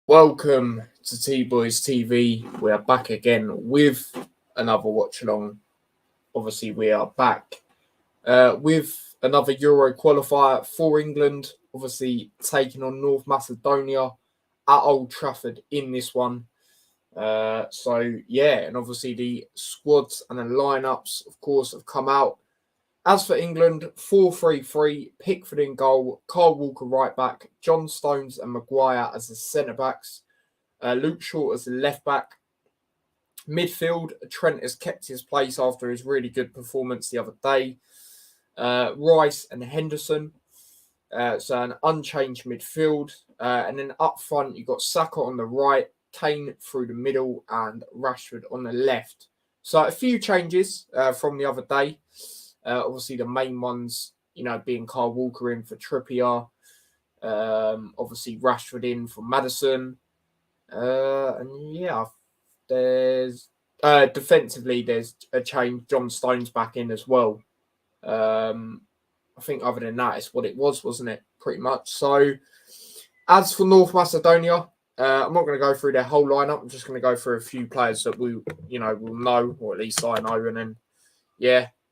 Welcome to T-Boys TV. We are back again with another watch-along. Obviously, we are back with another Euro qualifier for England. Obviously, taking on North Macedonia at Old Trafford in this one. And obviously the squads and the lineups, of course, have come out. As for England, 4-3-3, Pickford in goal, Kyle Walker right back, John Stones and Maguire as the centre-backs, Luke Shaw as the left-back. Midfield, Trent has kept his place after his really good performance the other day. Rice and Henderson, so an unchanged midfield. And then up front, you've got Saka on the right, Kane through the middle, and Rashford on the left. So a few changes from the other day. Obviously, the main ones, being Kyle Walker in for Trippier. Obviously, Rashford in for Maddison. There's defensively, there's a change. John Stones back in as well. I think other than that, it's what it was, wasn't it? Pretty much. So, as for North Macedonia, I'm not going to go through their whole lineup. I'm just going to go through a few players that will know, or at least I know, and then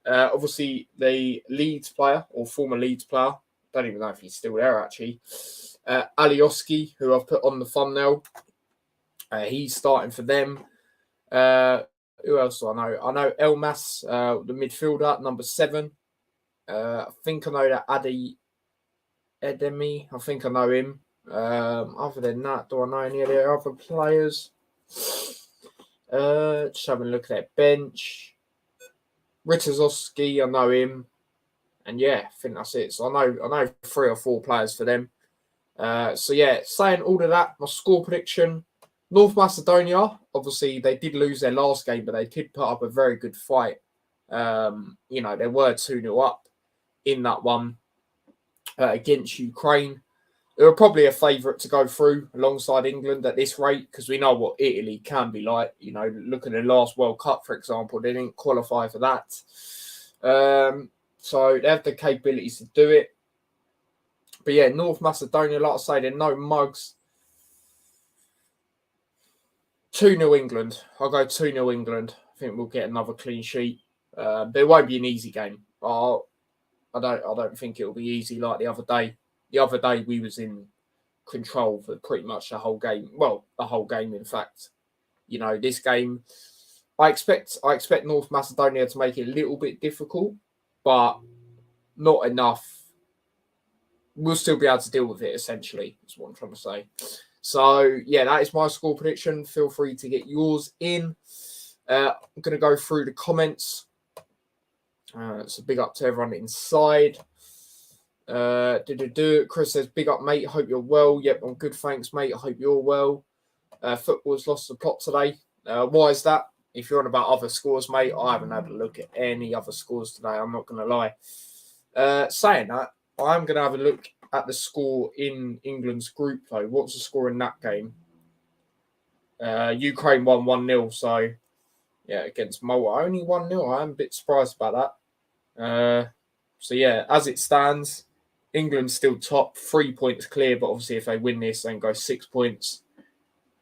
obviously the Leeds player or former Leeds player, don't even know if he's still there actually, Alioski, who I've put on the thumbnail. He's starting for them. Who else do I know? I know Elmas, the midfielder, number 7. I think I know that Adi Edemi. I think I know him. Other than that, do I know any of their other players? Just having a look at their bench. Ritazowski, I know him. And I think that's it. So I know 3 or 4 players for them. Saying all of that, my score prediction. North Macedonia, obviously, they did lose their last game, but they did put up a very good fight. They were 2-0 up in that one against Ukraine. They were probably a favourite to go through alongside England at this rate, because we know what Italy can be like. Look at the last World Cup, for example. They didn't qualify for that. So they have the capabilities to do it. But North Macedonia, like I say, they're no mugs. 2-0 England. I'll go 2-0 England. I think we'll get another clean sheet. But it won't be an easy game. I don't think it'll be easy like the other day. The other day we was in control for pretty much the whole game. Well, the whole game, in fact. This game, I expect North Macedonia to make it a little bit difficult, but not enough. We'll still be able to deal with it, essentially, is what I'm trying to say. So, that is my score prediction. Feel free to get yours in. I'm going to go through the comments. So big up to everyone inside. Chris says, big up, mate. Hope you're well. Yep, I'm good. Thanks, mate. I hope you're well. Football's lost the plot today. Why is that? If you're on about other scores, mate, I haven't had a look at any other scores today. I'm not going to lie. Saying that, I'm going to have a look at the score in England's group, though. What's the score in that game? Ukraine won 1-0. So, against Malta. Only 1-0. I'm a bit surprised about that. As it stands, England's still top, 3 points clear, but obviously if they win this, they can go 6 points.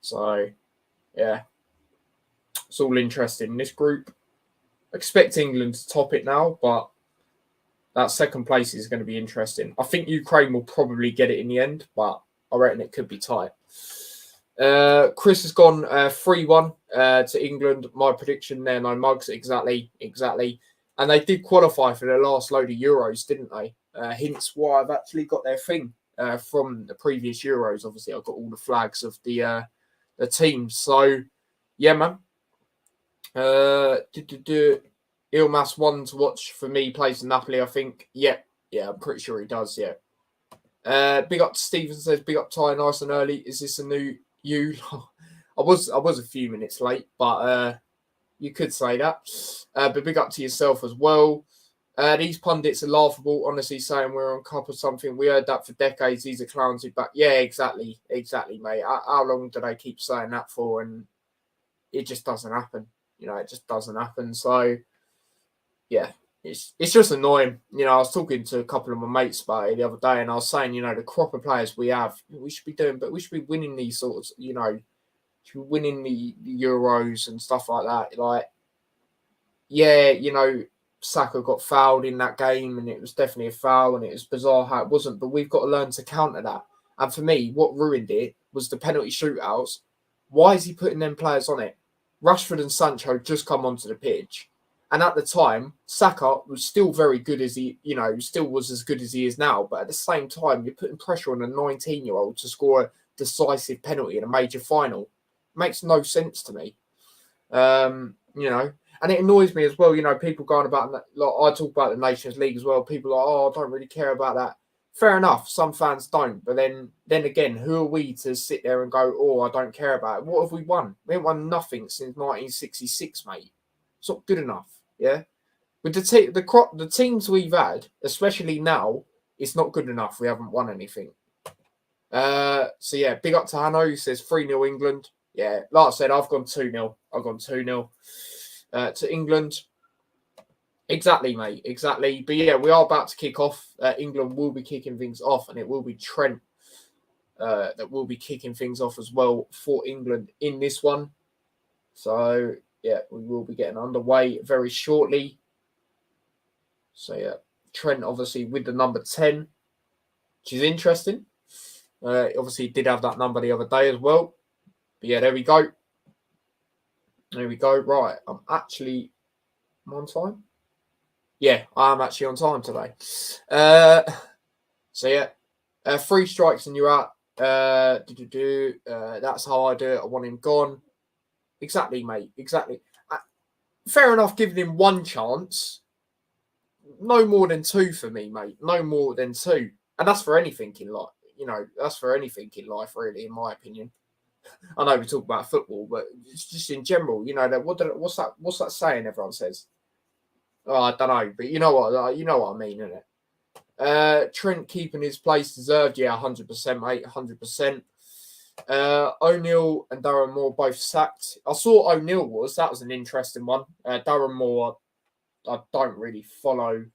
So, it's all interesting in this group. I expect England to top it now, but that second place is going to be interesting. I think Ukraine will probably get it in the end, but I reckon it could be tight. Chris has gone 3-1 to England. My prediction there, no mugs, exactly. And they did qualify for their last load of Euros, didn't they? Hence why I've actually got their thing from the previous Euros. Obviously, I've got all the flags of the teams. So, man. Ilmas one to watch for me plays for Napoli, I think. Yeah, I'm pretty sure he does, Big up to Stephen says, big up Ty, nice and early. Is this a new you? I was a few minutes late, but you could say that. But big up to yourself as well. These pundits are laughable, honestly, saying we're on cup or something. We heard that for decades. These are clowns who back. Yeah, exactly, mate. How long do they keep saying that for? And it just doesn't happen. It just doesn't happen. So, it's just annoying. I was talking to a couple of my mates about it the other day, and I was saying, the crop of players we have, we should be doing, but we should be winning these sorts, should be winning the Euros and stuff like that. Like, yeah, Saka got fouled in that game, and it was definitely a foul, and it was bizarre how it wasn't. But we've got to learn to counter that. And for me, what ruined it was the penalty shootouts. Why is he putting them players on it? Rashford and Sancho just come onto the pitch. And at the time, Saka was still very good as he, still was as good as he is now. But at the same time, you're putting pressure on a 19-year-old to score a decisive penalty in a major final. It makes no sense to me. And it annoys me as well, people going about, like, I talk about the Nations League as well. People are like, oh, I don't really care about that. Fair enough, some fans don't. But then again, who are we to sit there and go, oh, I don't care about it? What have we won? We haven't won nothing since 1966, mate. It's not good enough. Yeah, with the teams we've had, especially now, it's not good enough. We haven't won anything. So yeah, big up to Hanno, who says 3-0 England. Yeah, like I said, I've gone 2-0. I've gone 2-0 to England. Exactly, mate. Exactly. But yeah, we are about to kick off. England will be kicking things off, and it will be Trent that will be kicking things off as well for England in this one. So yeah, we will be getting underway very shortly. So yeah, Trent obviously with the number 10, which is interesting. Obviously did have that number the other day as well. But yeah, there we go. There we go. Right, I'm on time. Yeah, I'm actually on time today. So yeah, 3 strikes and you're out. That's how I do it. I want him gone. Exactly, mate. Exactly. Fair enough, giving him 1 chance. No more than 2 for me, mate. No more than 2. And that's for anything in life. That's for anything in life, really, in my opinion. I know we talk about football, but it's just in general, what's that saying everyone says? Oh, I don't know, but you know what I mean, innit? Trent keeping his place deserved, yeah, 100%, mate, 100%. O'Neill and Darren Moore both sacked. I saw O'Neill that was an interesting one. Darren Moore, I don't really follow.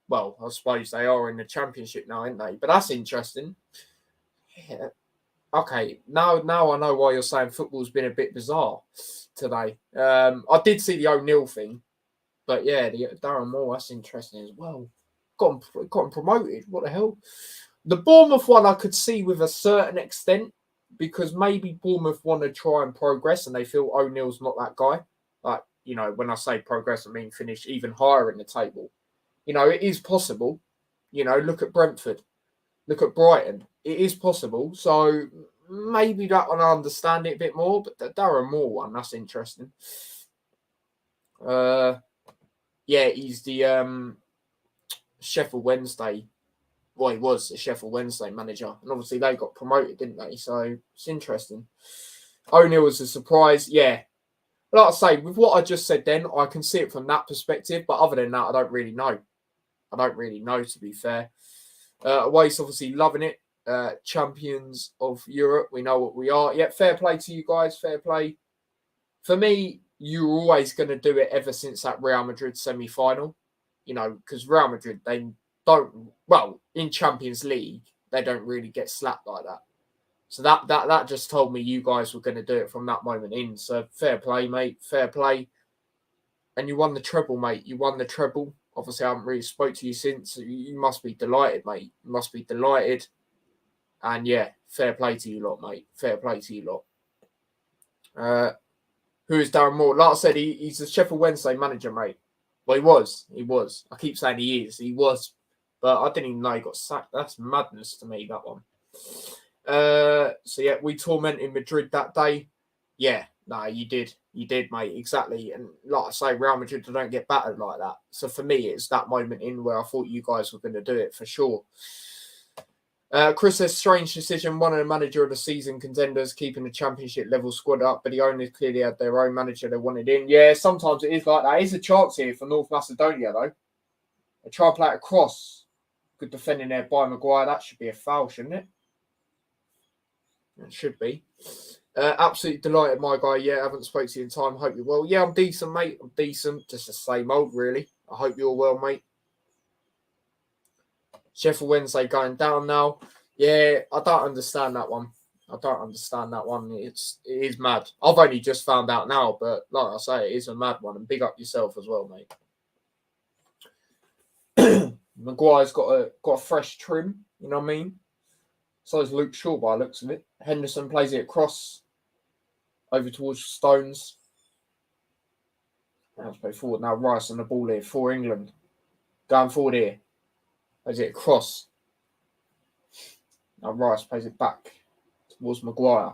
Well, I suppose they are in the Championship now, aren't they? But that's interesting. Yeah. Okay, now I know why you're saying football's been a bit bizarre today. I did see the O'Neill thing, but yeah, the Darren Moore, that's interesting as well. Got him promoted. What the hell? The Bournemouth one I could see with a certain extent, because maybe Bournemouth want to try and progress and they feel O'Neill's not that guy. Like, when I say progress, I mean finish even higher in the table. It is possible. Look at Brentford. Look at Brighton. It is possible. So maybe that one I understand it a bit more, but the Darren Moore one, that's interesting. Yeah, he's the Sheffield Wednesday. Well, he was the Sheffield Wednesday manager. And obviously they got promoted, didn't they? So it's interesting. O'Neill was a surprise. Yeah. Like I say, with what I just said then, I can see it from that perspective. But other than that, I don't really know. To be fair. Wade's obviously loving it. Champions of Europe. We know what we are. Yeah, fair play to you guys. Fair play. For me, you're always going to do it ever since that Real Madrid semi-final. Because Real Madrid, they don't, well, in Champions League, they don't really get slapped like that. So that just told me you guys were going to do it from that moment in. So fair play, mate. Fair play. And you won the treble, mate. You won the treble. Obviously, I haven't really spoke to you since. You must be delighted, mate. You must be delighted. And yeah, fair play to you lot, mate. Fair play to you lot. Who is Darren Moore? Like I said, he's the Sheffield Wednesday manager, mate. Well, he was. I keep saying he is. He was. But I didn't even know he got sacked. That's madness to me, that one. So yeah, we tormented Madrid that day. Yeah, no, you did. You did, mate. Exactly. And like I say, Real Madrid don't get battered like that. So for me, it's that moment in where I thought you guys were going to do it for sure. Chris says, strange decision. One of the manager of the season contenders keeping the championship level squad up, but the owners clearly had their own manager they wanted in. Yeah, sometimes it is like that. There's a chance here for North Macedonia, though. They try and play it across. Good defending there by Maguire. That should be a foul, shouldn't it? It should be. Absolutely delighted, my guy. Yeah, I haven't spoken to you in time. Hope you're well. Yeah, I'm decent, mate. I'm decent. Just the same old, really. I hope you're well, mate. Sheffield Wednesday going down now. Yeah, I don't understand that one. It is mad. I've only just found out now, but like I say, it is a mad one. And big up yourself as well, mate. Maguire's got a fresh trim, you know what I mean? So is Luke Shaw by the looks of it. Henderson plays it across over towards Stones. Let's play forward now. Rice on the ball here for England. Going forward here. Plays it across. Now Rice plays it back towards Maguire.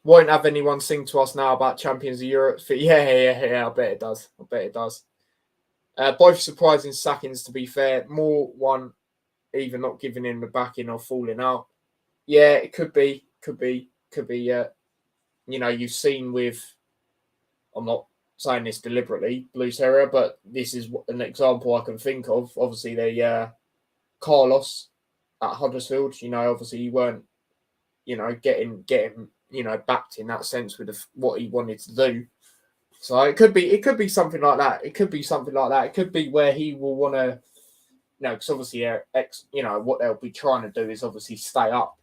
Won't have anyone sing to us now about Champions of Europe. Yeah, I bet it does. Both surprising sackings, to be fair. More one either not giving him the backing or falling out. Yeah, it could be. You've seen with, I'm not saying this deliberately, Blue Terrier, but this is an example I can think of. Obviously, Carlos at Huddersfield, obviously you weren't, getting backed in that sense with what he wanted to do. So it could be something like that. It could be where he will want to, because obviously, what they'll be trying to do is obviously stay up.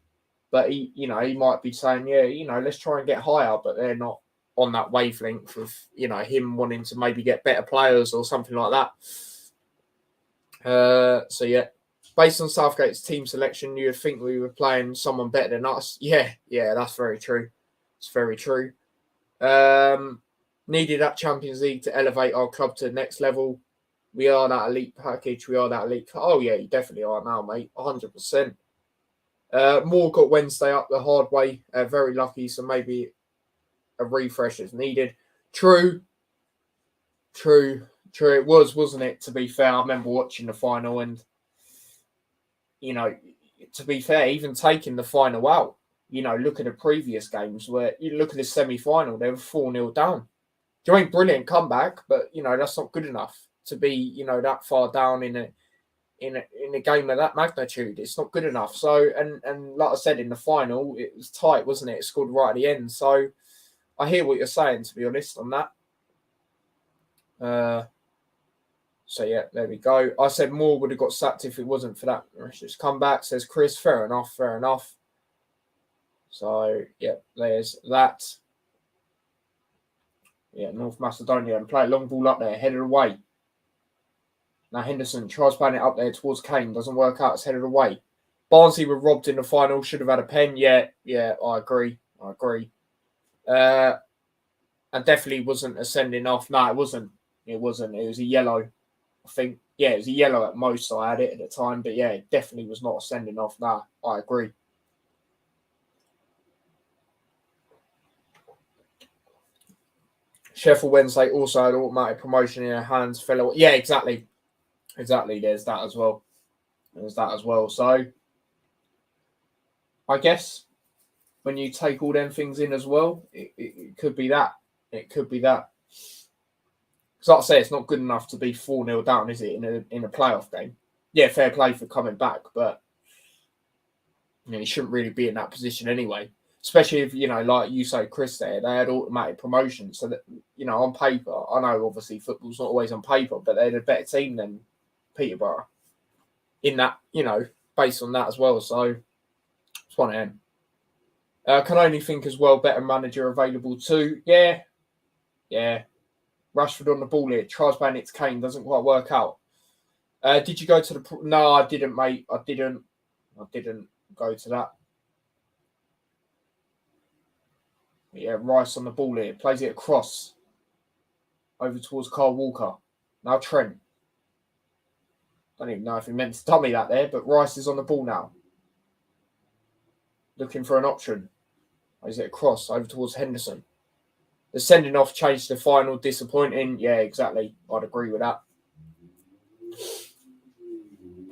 But he might be saying, let's try and get higher, but they're not on that wavelength of, him wanting to maybe get better players or something like that. So yeah, based on Southgate's team selection, you would think we were playing someone better than us. Yeah, that's very true. It's very true. Needed that Champions League to elevate our club to the next level. We are that elite package. Oh, yeah, you definitely are now, mate. 100%. Moore got Wednesday up the hard way. Very lucky, so maybe a refresh is needed. True. It was, wasn't it, to be fair? I remember watching the final and, to be fair, even taking the final out, look at the previous games where you look at the semi-final, they were 4-0 down. You ain't brilliant comeback, but, that's not good enough to be, that far down in a game of that magnitude. It's not good enough. So, and like I said, in the final, it was tight, wasn't it? It scored right at the end. So I hear what you're saying, to be honest, on that. So yeah, there we go. I said Moore would have got sacked if it wasn't for that miraculous comeback, says Chris. Fair enough. So yeah, there's that. Yeah, North Macedonia and play a long ball up there, headed away. Now Henderson tries playing it up there towards Kane. Doesn't work out. It's headed away. Barnsley were robbed in the final. Should have had a pen. Yeah, I agree. And definitely wasn't a sending off. No, it wasn't. It was a yellow. I think. Yeah, it was a yellow at most. I had it at the time. But yeah, it definitely was not a sending off. No, I agree. Sheffield Wednesday also had automatic promotion in their hands. Fellow. Yeah, exactly. There's that as well. So I guess when you take all them things in as well, it could be that. Because like I say, it's not good enough to be 4-0 down, is it, in a playoff game? Yeah, fair play for coming back, but you shouldn't really be in that position anyway. Especially if, like you say, Chris there, they had automatic promotion. So that, on paper, I know obviously football's not always on paper, but they had a better team than Peterborough in that, based on that as well. So it's one of them. Can only think as well, better manager available too. Yeah. Rashford on the ball here. Tries playing it to Kane. Doesn't quite work out. Did you go to the... No, I didn't, mate. I didn't go to that. Yeah, Rice on the ball here. Plays it across. Over towards Kyle Walker. Now Trent. Don't even know if he meant to dummy that there, but Rice is on the ball now. Looking for an option. Is it across over towards Henderson? The sending off changed the final. Disappointing. Yeah, exactly. I'd agree with that.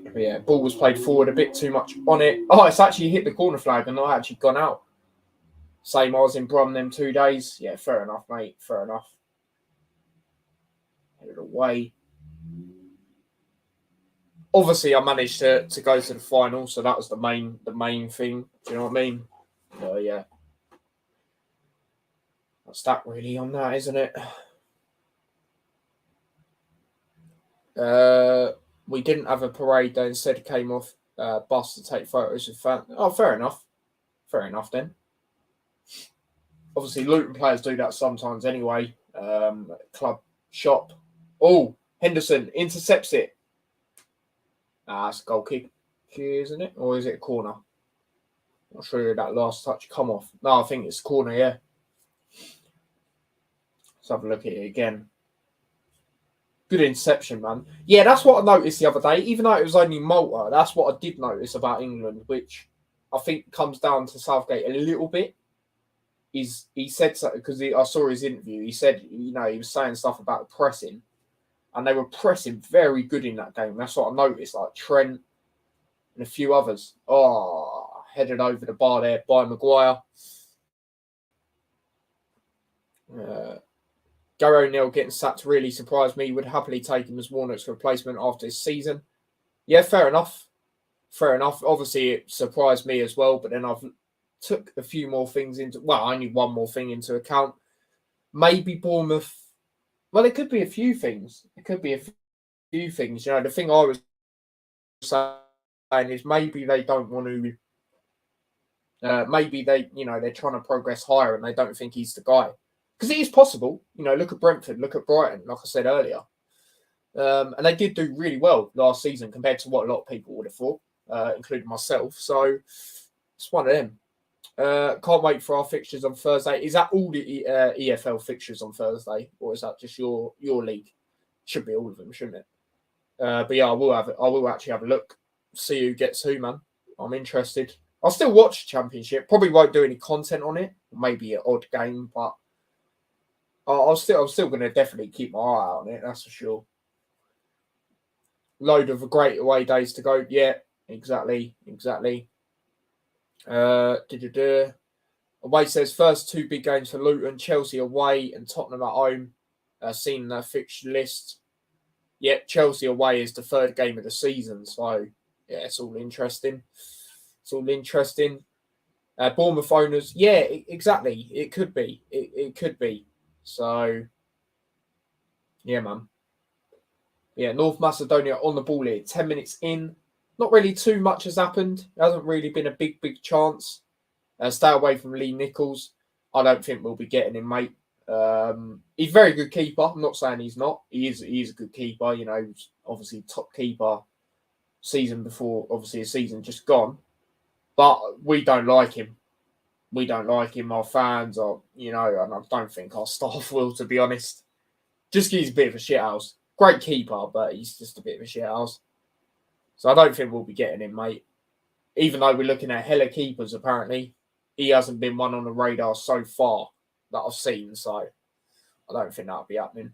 But yeah, ball was played forward a bit too much on it. Oh, it's actually hit the corner flag and not actually gone out. Same I was in Brum them 2 days. Yeah, fair enough, mate. Fair enough. Headed away. Obviously, I managed to go to the final, so that was the main thing. Do you know what I mean? So yeah, that's that really on that, isn't it? We didn't have a parade. They instead came off bus to take photos with fans. Oh, fair enough. Fair enough then. Obviously, Luton players do that sometimes anyway. Club shop. Oh, Henderson intercepts it. It's a goal kick, isn't it? Or is it a corner? Not sure that last touch come off. No, I think it's corner, yeah. Let's have a look at it again. Good interception, man. Yeah, that's what I noticed the other day. Even though it was only Malta, that's what I did notice about England, which I think comes down to Southgate a little bit. He said so because I saw his interview. He said, he was saying stuff about pressing, and they were pressing very good in that game. That's what I noticed. Like Trent and a few others. Oh, headed over the bar there by Maguire. Gary O'Neill getting sacked really surprised me. Would happily take him as Warnock's replacement after this season. Yeah, fair enough. Fair enough. Obviously, it surprised me as well, but then I've took a few more things only one more thing into account. Maybe Bournemouth. Well, it could be a few things. The thing I was saying is maybe they don't want to. Maybe they're trying to progress higher and they don't think he's the guy. Because it is possible. Look at Brentford, look at Brighton, like I said earlier. And they did do really well last season compared to what a lot of people would have thought, including myself. So it's one of them. Can't wait for our fixtures on Thursday. Is that all the EFL fixtures on Thursday? Or is that just your league? Should be all of them, shouldn't it? But yeah, I will actually have a look. See who gets who, man. I'm interested. I'll still watch Championship. Probably won't do any content on it. Maybe an odd game, but I'm still going to definitely keep my eye out on it. That's for sure. Load of great away days to go. Yeah, exactly. Away says first two big games for Luton: Chelsea away and Tottenham at home. Seen the fixture list. Yeah, Chelsea away is the third game of the season. So yeah, it's all interesting. Bournemouth owners, yeah, exactly. It could be. It could be. So, yeah, man. Yeah, North Macedonia on the ball here. 10 minutes in. Not really too much has happened. It hasn't really been a big chance. Stay away from Lee Nichols. I don't think we'll be getting him, mate. He's a very good keeper. I'm not saying he's not. He is a good keeper. He's obviously top keeper season before, obviously a season just gone. But we don't like him. Our fans are, and I don't think our staff will, to be honest. Just he's a bit of a shithouse. Great keeper, but he's just a bit of a shithouse. So I don't think we'll be getting him, mate. Even though we're looking at hella keepers, apparently. He hasn't been one on the radar so far that I've seen, so I don't think that'll be happening.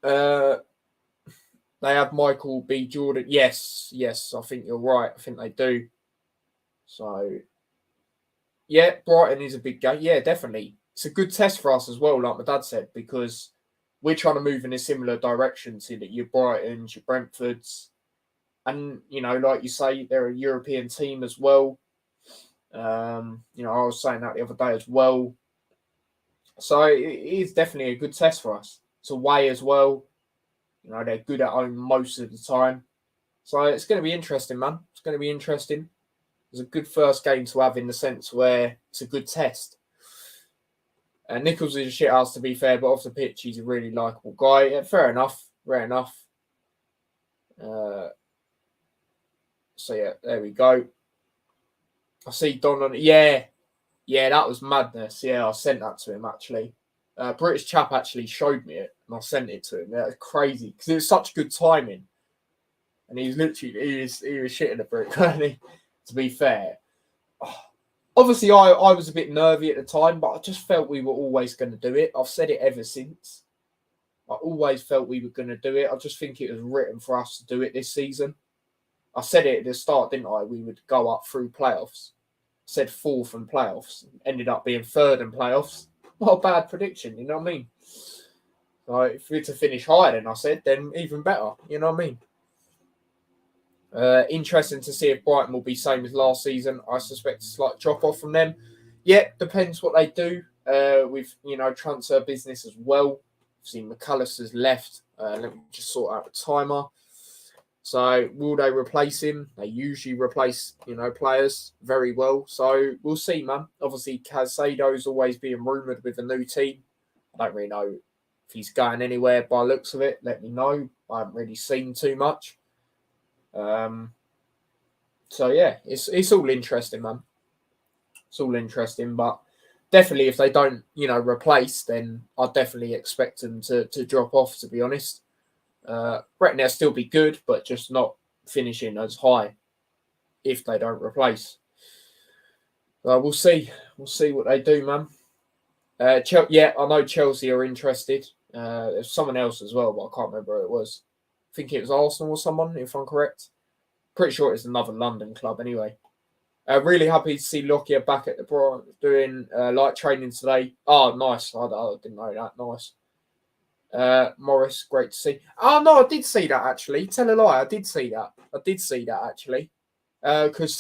They have Michael B. Jordan. Yes, I think you're right. I think they do. So, yeah, Brighton is a big game. Yeah, definitely. It's a good test for us as well, like my dad said, because we're trying to move in a similar direction to your Brightons, your Brentfords. And, like you say, they're a European team as well. I was saying that the other day as well. So it is definitely a good test for us. It's away as well. They're good at home most of the time. So it's going to be interesting, man. It's going to be interesting. It's a good first game to have in the sense where it's a good test. Nichols is a shithouse, to be fair, but off the pitch, he's a really likeable guy. Yeah, fair enough. So, yeah, there we go. I see Don on it. Yeah, that was madness. Yeah, I sent that to him, actually. British chap actually showed me it, and I sent it to him. That was crazy, because it was such good timing. And he was shitting the brick, wasn't he? To be fair. Obviously, I was a bit nervy at the time, but I just felt we were always going to do it. I've said it ever since. I always felt we were going to do it. I just think it was written for us to do it this season. I said it at the start, didn't I? We would go up through playoffs. Said fourth in playoffs. Ended up being third in playoffs. Not a bad prediction, you know what I mean? So if we're to finish higher than I said, then even better, you know what I mean? Interesting to see if Brighton will be same as last season. I suspect a slight drop off from them. Yeah, depends what they do with transfer business as well. Obviously, McAllister's left. Let me just sort out the timer. So, will they replace him? They usually replace, players very well. So, we'll see, man. Obviously, Caicedo's always being rumoured with a new team. I don't really know if he's going anywhere by the looks of it. Let me know. I haven't really seen too much. So, yeah, it's all interesting, man. It's all interesting, but definitely if they don't, replace, then I'd definitely expect them to drop off, to be honest. Reckon they'll still be good, but just not finishing as high if they don't replace. We'll see. We'll see what they do, man. Yeah, I know Chelsea are interested. There's someone else as well, but I can't remember who it was. I think it was Arsenal or someone, if I'm correct. Pretty sure it's another London club anyway. Really happy to see Lockyer back at the Bronx doing light training today. Oh, nice. I didn't know that. Nice. Morris, great to see. Oh, no, I did see that, actually. Tell a lie. I did see that, actually. Because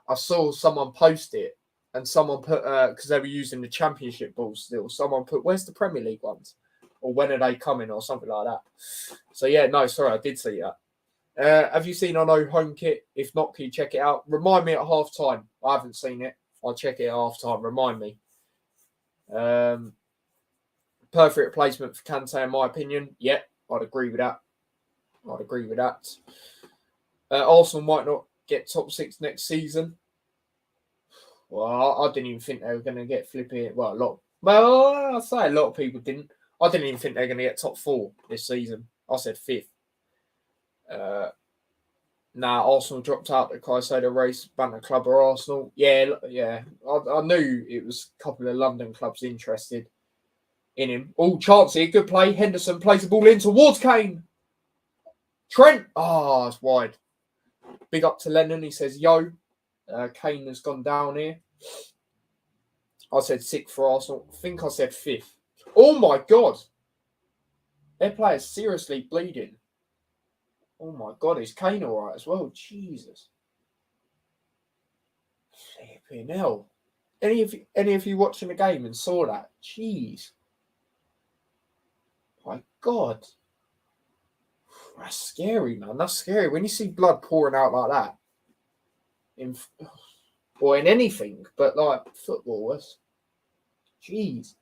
I saw someone post it, and someone put, because they were using the Championship balls still, someone put, where's the Premier League ones? Or when are they coming, or something like that. So, yeah, no, sorry, I did see that. Have you seen our no home kit? If not, can you check it out? Remind me at half time. I haven't seen it. I'll check it at half time. Remind me. Perfect replacement for Kante, in my opinion. Yep, I'd agree with that. Arsenal might not get top 6 next season. Well, I didn't even think they were going to get flipping. Well, I'd say a lot of people didn't. I didn't even think they were going to get top 4 this season. I said 5th. Arsenal dropped out the Caicedo race. Banter club or Arsenal? Yeah. I knew it was a couple of London clubs interested in him. Oh, chance here. Good play. Henderson plays the ball in towards Kane. Trent. It's wide. Big up to Lennon. He says, yo. Kane has gone down here. I said 6th for Arsenal. I think I said 5th. Oh, my God. Their player's seriously bleeding. Oh, my God. Is Kane all right as well? Jesus. Flipping hell. Any of you watching the game and saw that? Jeez. My God. That's scary, man. That's scary. When you see blood pouring out like that. In anything, but like football. Jeez.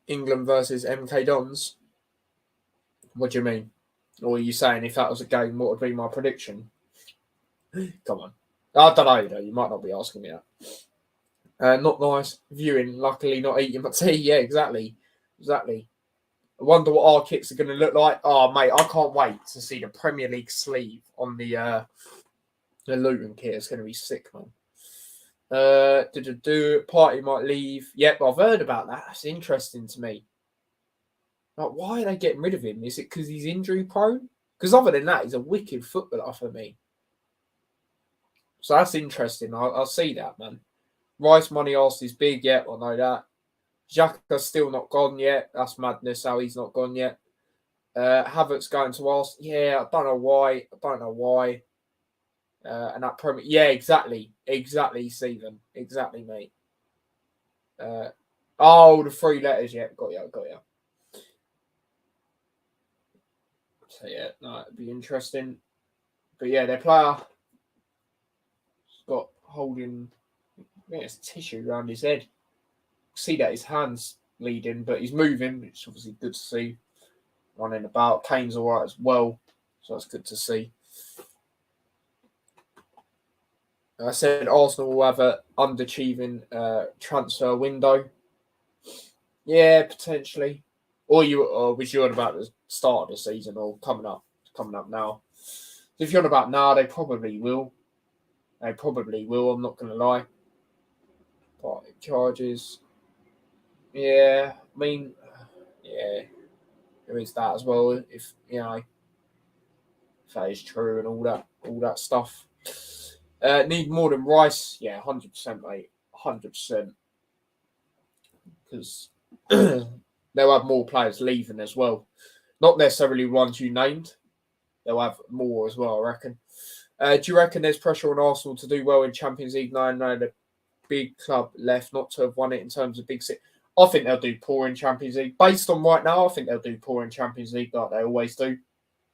England versus MK Dons. What do you mean? Or are you saying if that was a game, what would be my prediction? Come on. I don't know, though. You might not be asking me that. Not nice viewing. Luckily, not eating my tea. Yeah, exactly. I wonder what our kits are going to look like. Oh, mate, I can't wait to see the Premier League sleeve on the Luton kit. It's going to be sick, man. Party might leave. Yep, I've heard about that. That's interesting to me. Like, why are they getting rid of him? Is it because he's injury prone? Because other than that, he's a wicked footballer for me. So that's interesting. I'll see that, man. Rice money asked is big. Yep, I know that. Xhaka's still not gone yet. That's madness how he's not gone yet. Havertz going to ask. Yeah, I don't know why. And that Premier. Yeah, exactly, Stephen. Exactly, mate. The 3 letters. Yeah, got you. So yeah, no, it'd be interesting. But yeah, their player has got holding. I think it's tissue around his head. See that his hands bleeding, but he's moving, which is obviously good to see. Running about. Kane's all right as well, so that's good to see. I said Arsenal will have an underachieving transfer window. Yeah, potentially. Or was you on about the start of the season or coming up now? If you're on about now, they probably will. I'm not going to lie. But charges. Yeah, I mean, yeah, there is that as well. If if that is true and all that stuff. Need more than Rice. Yeah, 100%, mate. 100%. Because they'll have more players leaving as well. Not necessarily ones you named. They'll have more as well, I reckon. Do you reckon there's pressure on Arsenal to do well in Champions League knowing the big club left not to have won it in terms of big city? I think they'll do poor in Champions League. Based on right now, I think they'll do poor in Champions League like they always do.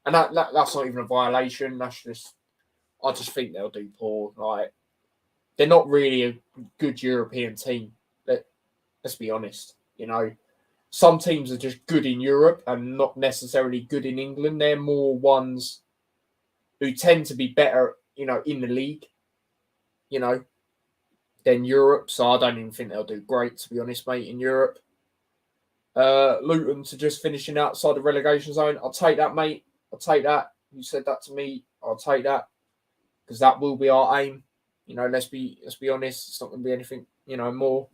And that's not even a violation. I just think they'll do poor. Like, they're not really a good European team. Let's be honest. You know, some teams are just good in Europe and not necessarily good in England. They're more ones who tend to be better, you know, in the league, you know, than Europe. So I don't even think they'll do great, to be honest, mate, in Europe. Luton to just finishing outside the relegation zone. I'll take that, mate. I'll take that. You said that to me. I'll take that because that will be our aim. You know, let's be honest. It's not going to be anything, you know, more.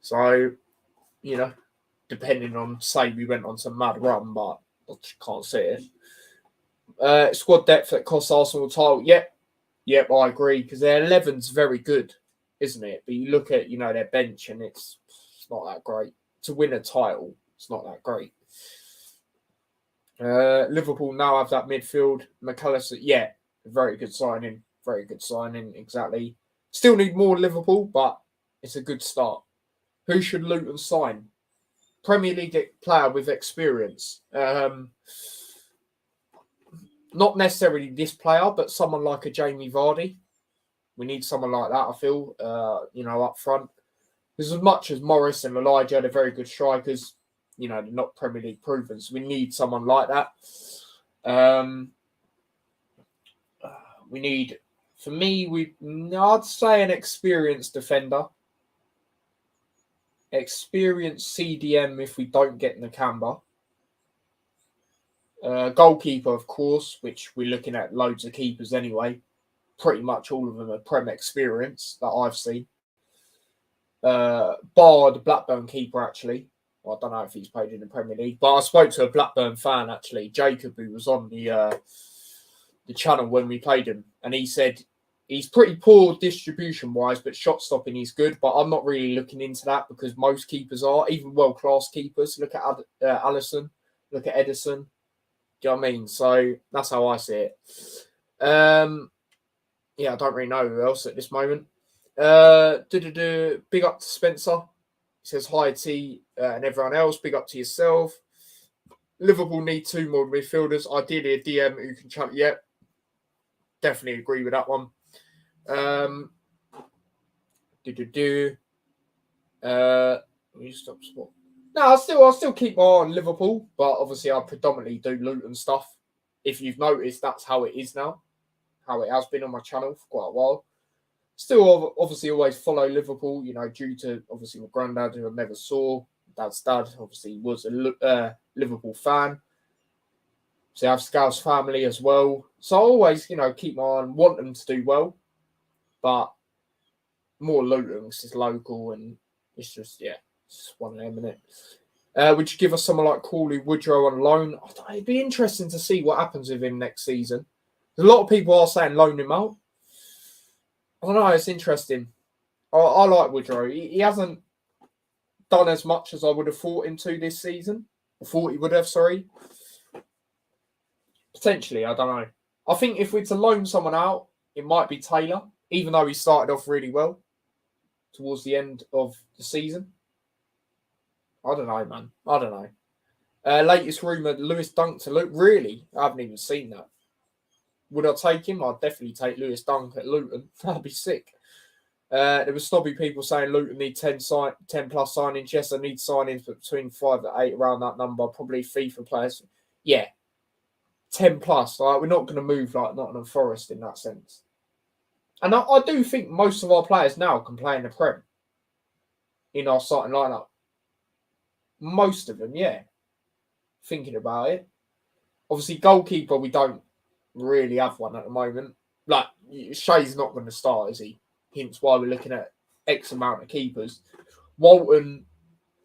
So, you know, depending on, say, we went on some mad run, but I just can't see it. Squad depth that costs Arsenal the title. Yep, I agree because their 11's very good, isn't it? But you look at, you know, their bench and it's not that great. To win a title, it's not that great. Liverpool now have that midfield. McAllister, very good signing. Very good signing, exactly. Still need more Liverpool, but it's a good start. Who should Luton sign? Premier League player with experience. Not necessarily this player, but someone like a Jamie Vardy. We need someone like that, I feel, you know, up front. Because as much as Morris and Elijah are very good strikers, you know, they're not Premier League proven. So we need someone like that. We need, for me, I'd say an experienced defender. Experienced CDM if we don't get Nakamba. Goalkeeper, of course, which we're looking at loads of keepers anyway. Pretty much all of them are Prem experience that I've seen. Bar the Blackburn keeper, actually. Well, I don't know if he's played in the Premier League, but I spoke to a Blackburn fan, actually, Jacob, who was on the channel when we played him, and he said he's pretty poor distribution-wise, but shot-stopping he's good, but I'm not really looking into that because most keepers are, even world-class keepers. Look at Alisson, look at Edison. Do you know what I mean? So that's how I see it. I don't really know who else at this moment. Big up to Spencer. He says hi T and everyone else. Big up to yourself. Liverpool need 2 more midfielders. Ideally a DM who can chat. Yep. Definitely agree with that one. Stop spot. No, I'll still keep my eye on Liverpool, but obviously I predominantly do Luton stuff. If you've noticed, that's how it is now. How it has been on my channel for quite a while. Still, obviously, always follow Liverpool, you know, due to, obviously, my granddad, who I never saw. Dad's dad, obviously, was a Liverpool fan. So I have Scouse family as well. So I always, you know, keep my eye on, want them to do well. But more Luton, because it's local and it's just, it's one of them, innit? Would you give us someone like Cooley Woodrow on loan? It'd be interesting to see what happens with him next season. A lot of people are saying loan him out. I don't know, it's interesting. I like Woodrow. He hasn't done as much as I would have thought him to this season. I thought he would have, sorry. Potentially, I don't know. I think if we're to loan someone out, it might be Taylor, even though he started off really well towards the end of the season. I don't know, man. I don't know. Latest rumour, Lewis Dunk to Luton. Really? I haven't even seen that. Would I take him? I'd definitely take Lewis Dunk at Luton. That'd be sick. There were snobby people saying Luton need 10 plus signings. Yes, I need signings, but between 5 to 8 around that number. Probably FIFA players. Yeah, 10 plus. Like, we're not going to move like Nottingham Forest in that sense. And I do think most of our players now can play in the Prem in our starting lineup. Most of them, yeah. Thinking about it. Obviously, goalkeeper, we don't really have one at the moment. Like, Shea's not going to start, is he? Hence why we're looking at X amount of keepers. Walton,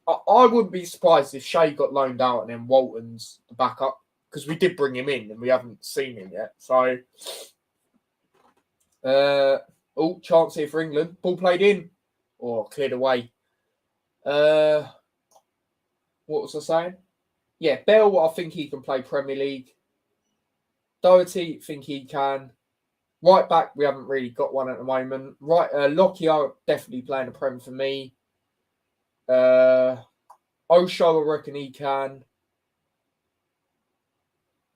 I wouldn't be surprised if Shea got loaned out and then Walton's the backup, because we did bring him in and we haven't seen him yet. So, chance here for England. Ball played in or cleared away. What was I saying? Yeah, Bell, I think he can play Premier League. Doherty, think he can. Right back, we haven't really got one at the moment. Right, Lockyer definitely playing a Prem for me. Osho, I reckon he can.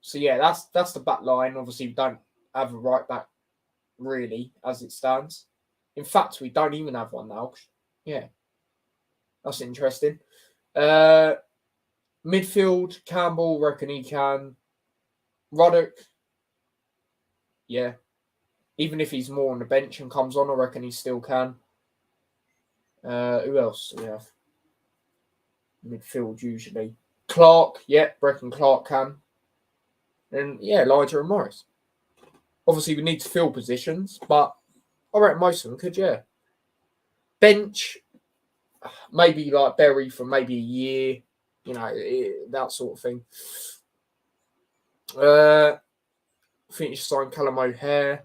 So yeah, that's the back line. Obviously, we don't have a right back really as it stands. In fact, we don't even have one now. Yeah, that's interesting. Midfield, Campbell, reckon he can. Ruddock, yeah. Even if he's more on the bench and comes on, I reckon he still can. Who else do we have? Midfield usually. Clark, yeah, reckon Clark can. And yeah, Elijah and Morris. Obviously, we need to fill positions, but I reckon most of them could, yeah. Bench, maybe like Berry for maybe a year, that sort of thing. I think you should sign Callum O'Hare.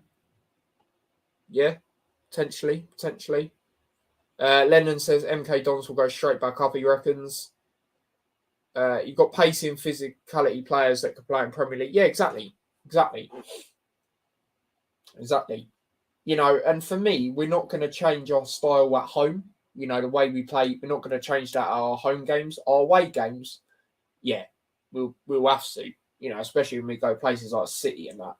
Yeah, potentially. Lennon says MK Dons will go straight back up, he reckons. You've got pacey and physicality players that could play in Premier League. Yeah, exactly. And for me, we're not going to change our style at home. The way we play, we're not going to change that at our home games. Our away games, yeah, we'll have to. Especially when we go places like City and that.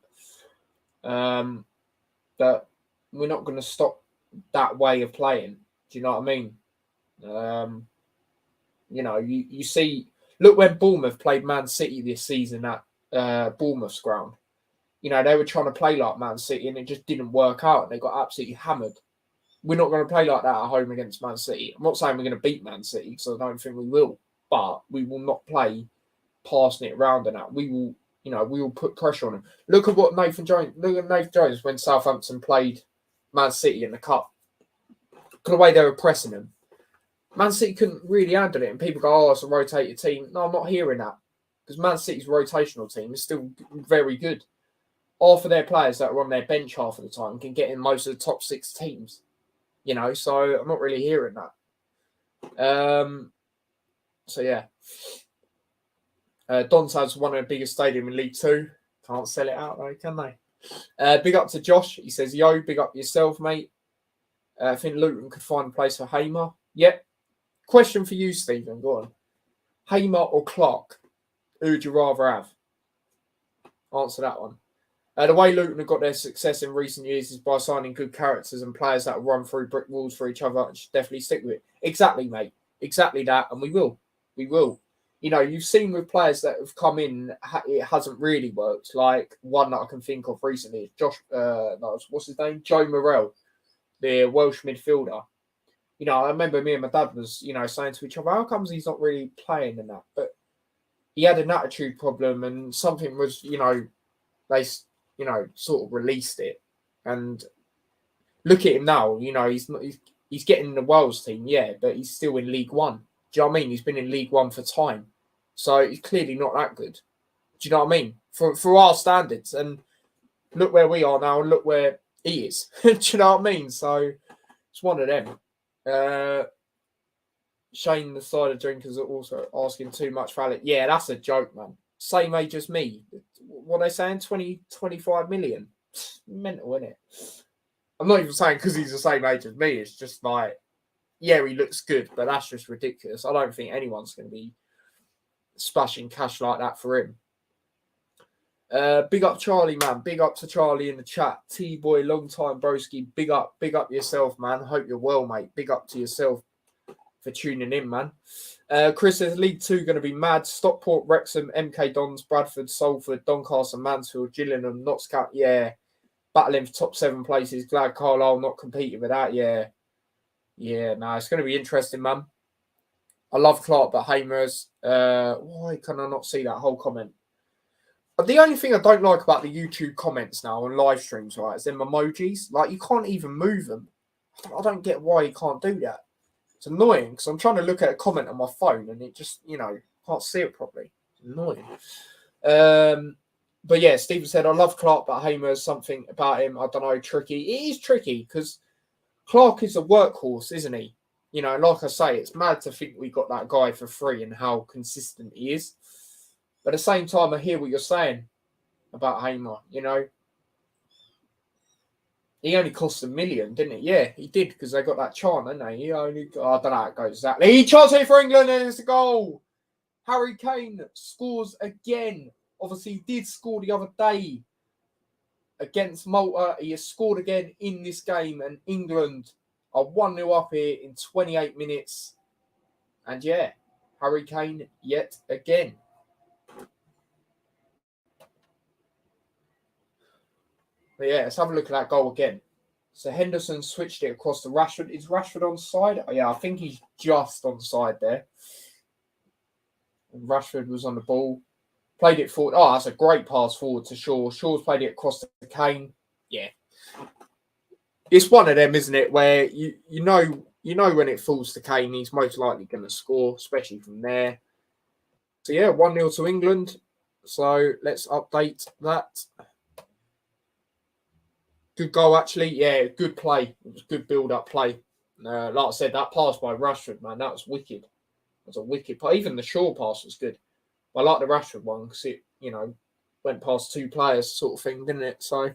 But we're not going to stop that way of playing. Do you know what I mean? You see, look when Bournemouth played Man City this season at Bournemouth's ground. They were trying to play like Man City and it just didn't work out. They got absolutely hammered. We're not going to play like that at home against Man City. I'm not saying we're going to beat Man City because I don't think we will, but we will not play passing it around and that. We will put pressure on them. Look at Nathan Jones when Southampton played Man City in the Cup. Look at the way they were pressing them. Man City couldn't really handle it, and people go, it's a rotated team. No, I'm not hearing that because Man City's rotational team is still very good. Half of their players that are on their bench half of the time can get in most of the top 6 teams. So I'm not really hearing that. So yeah. Doncaster's one of the biggest stadiums in League 2. Can't sell it out though, can they? Big up to Josh. He says, yo, big up yourself, mate. I think Luton could find a place for Hamer. Yep. Question for you, Stephen. Go on. Hamer or Clark? Who would you rather have? Answer that one. The way Luton have got their success in recent years is by signing good characters and players that run through brick walls for each other and should definitely stick with it. Exactly, mate. Exactly that. And we will. You've seen with players that have come in, it hasn't really worked. Like one that I can think of recently is what's his name? Joe Morrell, the Welsh midfielder. I remember me and my dad was, saying to each other, how comes he's not really playing in that? But he had an attitude problem and something was, they sort of released it. And look at him now, he's getting in the Wales team, yeah, but he's still in League One. Do you know what I mean? He's been in League One for time. So he's clearly not that good. Do you know what I mean? For our standards. And look where we are now and look where he is. Do you know what I mean? So it's one of them. Shane, the cider drinkers, are also asking too much for Alec. Yeah, that's a joke, man. Same age as me. What are they saying? 20, 25 million? Mental, isn't it? I'm not even saying because he's the same age as me. It's just like, yeah, he looks good, but that's just ridiculous. I don't think anyone's going to be splashing cash like that for him. Big up Charlie, man. Big up to Charlie in the chat. T-Boy, long time broski. Big up yourself, man. Hope you're well, mate. Big up to yourself for tuning in, man. Chris says League 2 going to be mad. Stockport, Wrexham, MK Dons, Bradford, Salford, Doncaster, Mansfield, Gillingham, Notts County. Yeah. Battling for top 7 places. Glad Carlisle not competing with that. Yeah. Yeah, no, it's going to be interesting, man. I love Clark, but Hamers. Why can I not see that whole comment? But the only thing I don't like about the YouTube comments now on live streams, right, is them emojis. Like, you can't even move them. I don't get why you can't do that. It's annoying because I'm trying to look at a comment on my phone and it just, can't see it properly. It's annoying. But yeah, Stephen said, I love Clark, but Hamers, something about him, I don't know, tricky. It is tricky because Clark is a workhorse, isn't he? Like I say, it's mad to think we got that guy for free and how consistent he is. But at the same time, I hear what you're saying about Hamer, He only cost $1 million, didn't he? Yeah, he did, because they got that chant, didn't they? I don't know how it goes exactly. He chants here for England, and it's a goal. Harry Kane scores again. Obviously, he did score the other day against Malta. He has scored again in this game, and England are 1-0 up here in 28 minutes. And yeah, Harry Kane yet again. But yeah, let's have a look at that goal again. So Henderson switched it across to Rashford. Is Rashford onside? Oh, yeah, I think he's just onside there. And Rashford was on the ball. Played it forward. Oh, that's a great pass forward to Shaw. Shaw's played it across to Kane. Yeah. It's one of them, isn't it, where you know when it falls to Kane, he's most likely going to score, especially from there. So yeah, 1-0 to England. So let's update that. Good goal, actually. Yeah, good play. It was good build-up play. Like I said, that pass by Rashford, man, that was wicked. It was a wicked play. Even the Shaw pass was good. I like the Rashford one because it, went past two players sort of thing, didn't it? So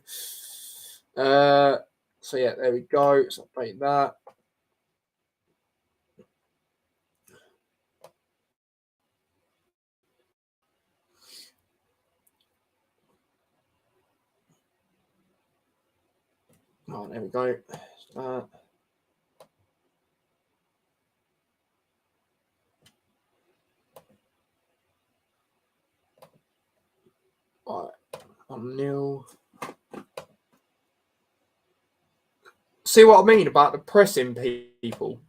yeah, there we go. Let's update that. Oh, there we go. Right, 1-0. See what I mean about the pressing people?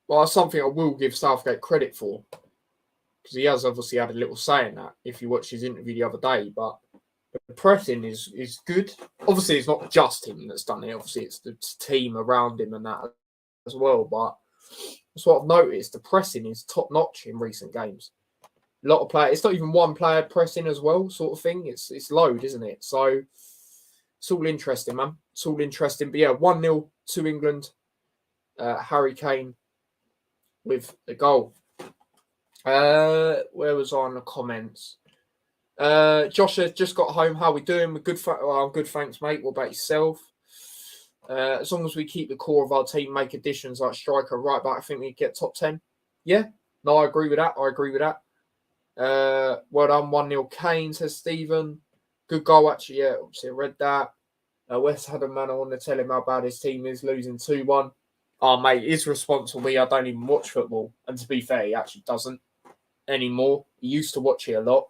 Well, that's something I will give Southgate credit for, because he has obviously had a little say in that, if you watch his interview the other day. But the pressing is good. Obviously, it's not just him that's done it. Obviously, it's the team around him and that as well. But that's what I've noticed. The pressing is top-notch in recent games. A lot of players. It's not even one player pressing as well, sort of thing. It's load, isn't it? So it's all interesting, man. It's all interesting. But yeah, 1-0 to England. Harry Kane with the goal. Where was I on the comments? Josh has just got home. How we doing? We're good. I'm good, thanks, mate. What about yourself? As long as we keep the core of our team, make additions like striker, right back, I think we get top 10. Yeah, no, I agree with that. Well done, 1-0 Kane, says Stephen. Good goal, actually. Yeah, obviously I read that. West had a man, I want to tell him how bad his team is, losing 2-1. Oh, mate, his response will be, I don't even watch football. And to be fair, he actually doesn't anymore. He used to watch it a lot,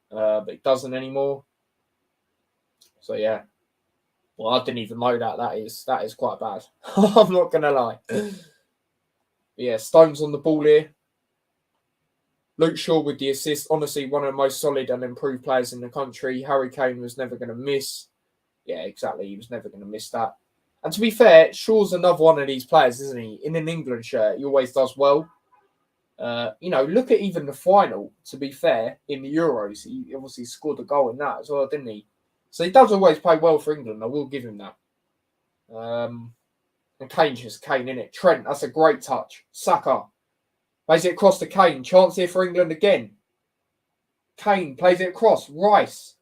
but he doesn't anymore. So, yeah. Well, I didn't even know that. That is quite bad. I'm not going to lie. But yeah, Stones on the ball here. Luke Shaw with the assist. Honestly, one of the most solid and improved players in the country. Harry Kane was never going to miss. Yeah, exactly. He was never going to miss that. And to be fair, Shaw's another one of these players, isn't he? In an England shirt, he always does well. Look at even the final, to be fair, in the Euros. He obviously scored a goal in that as well, didn't he? So he does always play well for England. I will give him that. And Kane's just Kane, innit? Trent, that's a great touch. Saka plays it across to Kane. Chance here for England again. Kane plays it across. Rice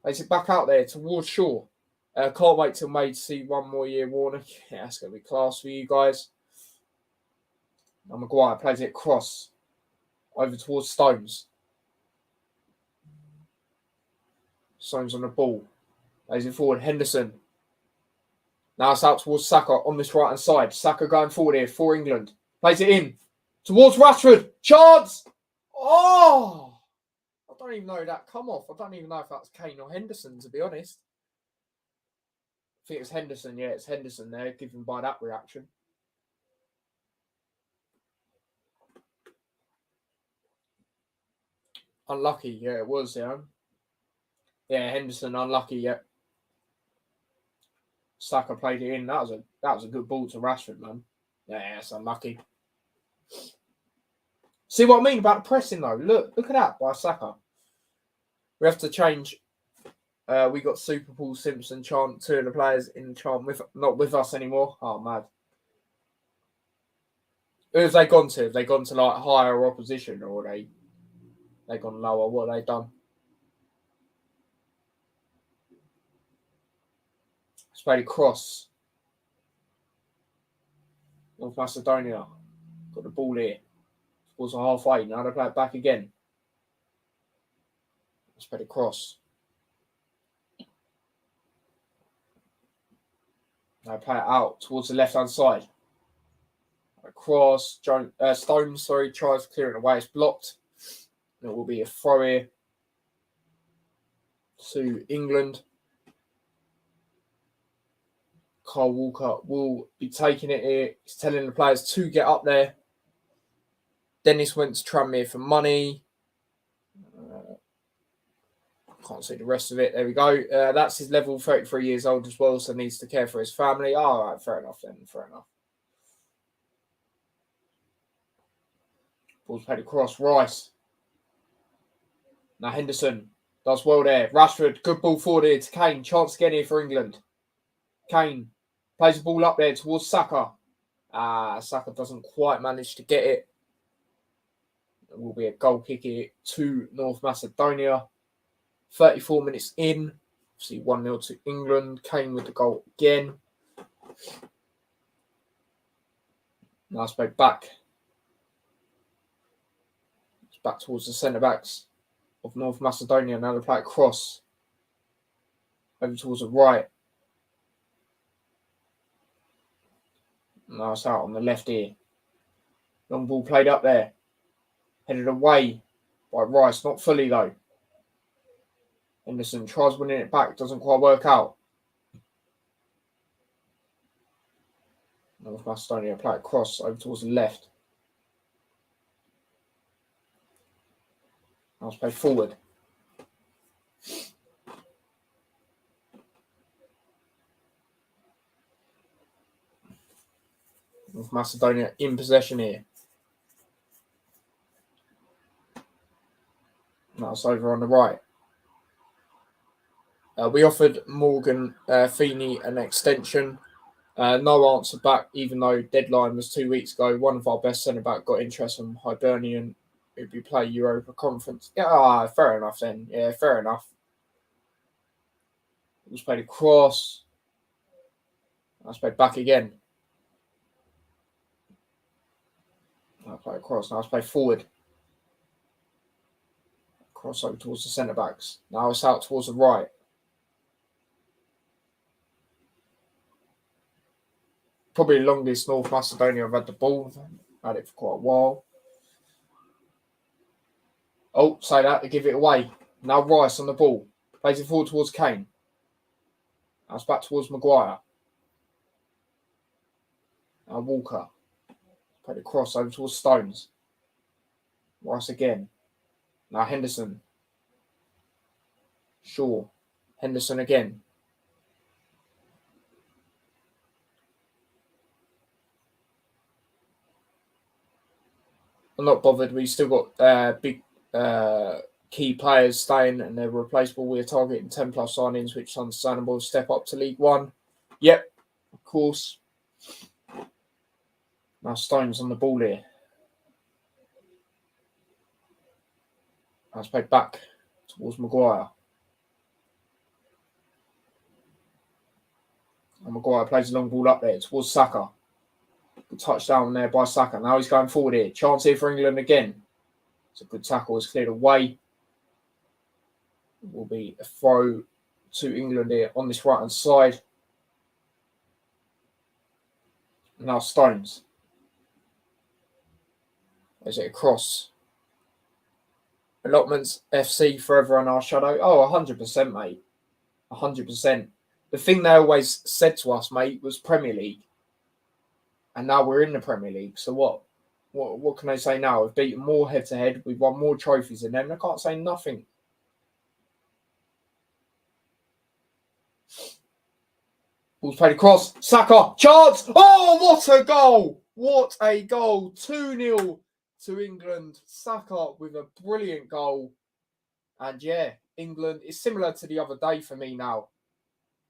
plays it back out there towards Shaw. Can't wait till May to see one more year, Warner. Yeah, that's going to be class for you guys. And Maguire plays it across over towards Stones. Stones on the ball. Plays it forward. Henderson. Now it's out towards Saka on this right-hand side. Saka going forward here for England. Plays it in towards Rashford. Chance! Oh! I don't even know that come off. I don't even know if that's Kane or Henderson, to be honest. I think it's Henderson. Yeah, it's Henderson there, given by that reaction. Unlucky. Yeah, it was, yeah. Yeah, Henderson, unlucky, yeah. Saka played it in. That was a good ball to Rashford, man. Yeah, it's unlucky. See what I mean about the pressing, though? Look at that by Saka. We have to change. We got Super Paul Simpson chant, two of the players in the chant not with us anymore. Oh, mad. Who have they gone to? Have they gone to like higher opposition, or are they gone lower? What have they done? played a cross. North Macedonia got the ball here. Towards the halfway. Now they play it back again. Let's play the cross. Now play it out towards the left-hand side. Cross. Stones, tries clearing away. It's blocked. It will be a throw here to England. Kyle Walker will be taking it here. He's telling the players to get up there. Dennis went to Tranmere for money. Can't see the rest of it. There we go. That's his level, 33 years old as well, so needs to care for his family. All right, fair enough then. Fair enough. Ball's played across. Rice. Now Henderson does well there. Rashford, good ball forward here to Kane. Chance again here for England. Kane plays the ball up there towards Saka. Saka doesn't quite manage to get it. It will be a goal kick here to North Macedonia. 34 minutes in. See 1-0 to England. Kane with the goal again. Nice play back. It's back towards the centre-backs of North Macedonia. Now they play it cross. Over towards the right. Now it's out on the left here. Long ball played up there. Headed away by Rice. Not fully though. Henderson tries winning it back. Doesn't quite work out. North Macedonia play it cross over towards the left. Now it's played forward. North Macedonia in possession here. Now it's over on the right. We offered Morgan Feeney an extension. No answer back, even though deadline was 2 weeks ago. One of our best centre-back got interest from Hibernian, who'd be playing Europa Conference. Yeah, fair enough then. Yeah, fair enough. It was played across. That's played back again. Now play across. Now it's played forward. Cross over towards the centre-backs. Now it's out towards the right. Probably the longest North Macedonia have had the ball. Had it for quite a while. Oh, say that, they give it away. Now Rice on the ball. Plays it forward towards Kane. Now it's back towards Maguire. Now Walker. Played a cross over towards Stones. Rice again. Now Henderson. Shaw. Henderson again. I'm not bothered. We still got big key players staying and they're replaceable. We're targeting 10 plus signings, which is understandable. Step up to League One. Yep, of course. Now Stones on the ball here. That's played back towards Maguire. And Maguire plays a long ball up there towards Saka. Good touchdown there by Saka. Now he's going forward here. Chance here for England again. It's a good tackle. It's cleared away. It will be a throw to England here on this right-hand side. Now Stones. Is it a cross? Allotments FC forever on our shadow. Oh, 100%, mate. 100%. The thing they always said to us, mate, was Premier League. And now we're in the Premier League. So what? What can they say now? We've beaten more head-to-head. We've won more trophies than them. They can't say nothing. Ball's played across. Saka. Chance. Oh, what a goal. What a goal. 2-0 to England. Saka with a brilliant goal. And yeah, England is similar to the other day for me now.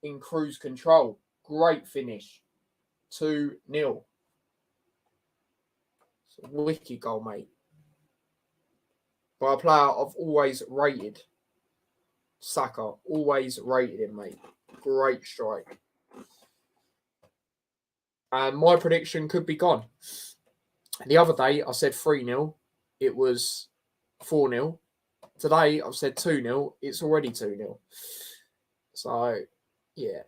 In cruise control. Great finish. 2-0. It's a wicked goal, mate. By a player I've always rated. Saka. Always rated him, mate. Great strike. And my prediction could be gone. The other day, I said 3-0. It was 4-0. Today, I've said 2-0. It's already 2-0. So, yeah.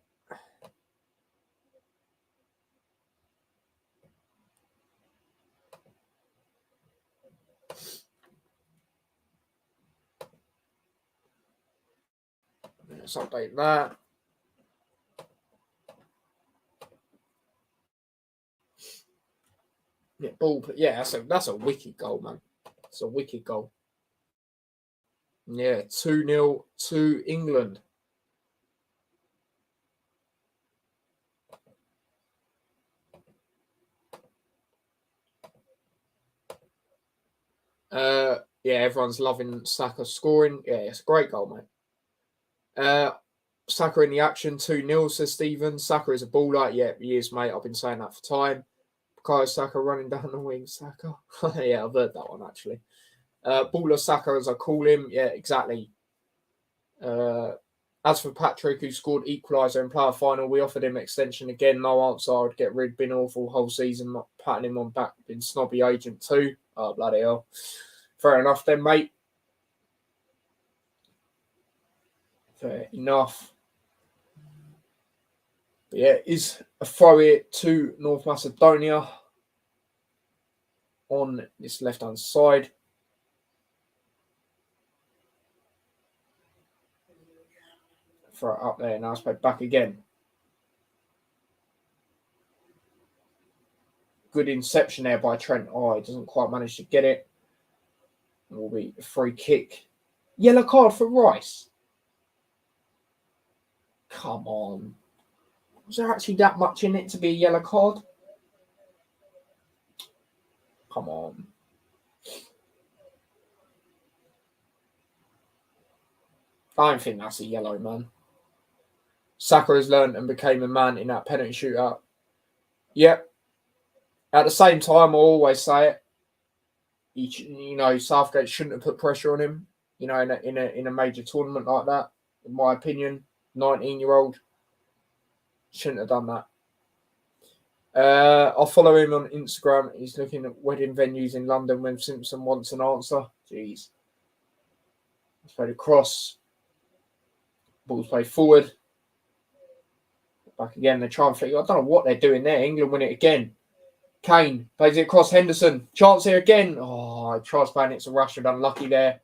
Let's update that. Yeah, ball. Yeah, that's a wicked goal, man. It's a wicked goal. Yeah, 2-0 to England. Yeah, everyone's loving Saka scoring. Yeah, it's a great goal, mate. Saka in the action, 2-0, says Stephen. Saka is a baller. Yeah, he is, mate. I've been saying that for time. Bukayo Saka running down the wing. Saka. Yeah, I've heard that one, actually. Baller Saka, as I call him. Yeah, exactly. As for Patrick, who scored equaliser in player final, we offered him extension again. No answer. I would get rid. Been awful whole season. Not patting him on back. Been snobby agent too. Oh, bloody hell. Fair enough then, mate. Fair enough. But yeah, is a throw it to North Macedonia on this left-hand side. Throw it up there. Now it's played back again. Good inception there by Trent. Oh, he doesn't quite manage to get it. It will be a free kick. Yellow card for Rice. Come on. Was there actually that much in it to be a yellow card? Come on. I don't think that's a yellow, man. Saka has learned and became a man in that penalty shootout. Yep. At the same time, I always say it. Southgate shouldn't have put pressure on him. In a major tournament like that. In my opinion, 19-year-old shouldn't have done that. I'll follow him on Instagram. He's looking at wedding venues in London when Simpson wants an answer. Jeez. Let's play the cross. Ball's played forward. Back again. They try and flick. I don't know what they're doing there. England win it again. Kane plays it across Henderson. Chance here again. Oh, tries playing it to Rashford. Unlucky there.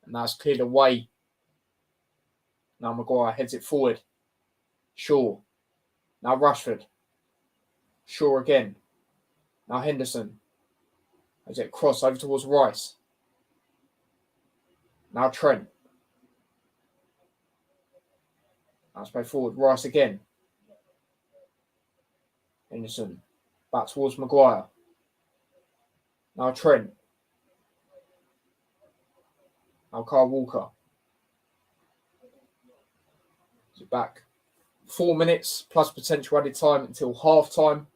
And that's cleared away. Now Maguire heads it forward. Shaw. Now Rashford. Shaw again. Now Henderson. As it cross over towards Rice. Now Trent. Now it's played forward. Rice again. Henderson. Back towards Maguire. Now Trent. Now Kyle Walker. Is it back? 4 minutes plus potential added time until half time.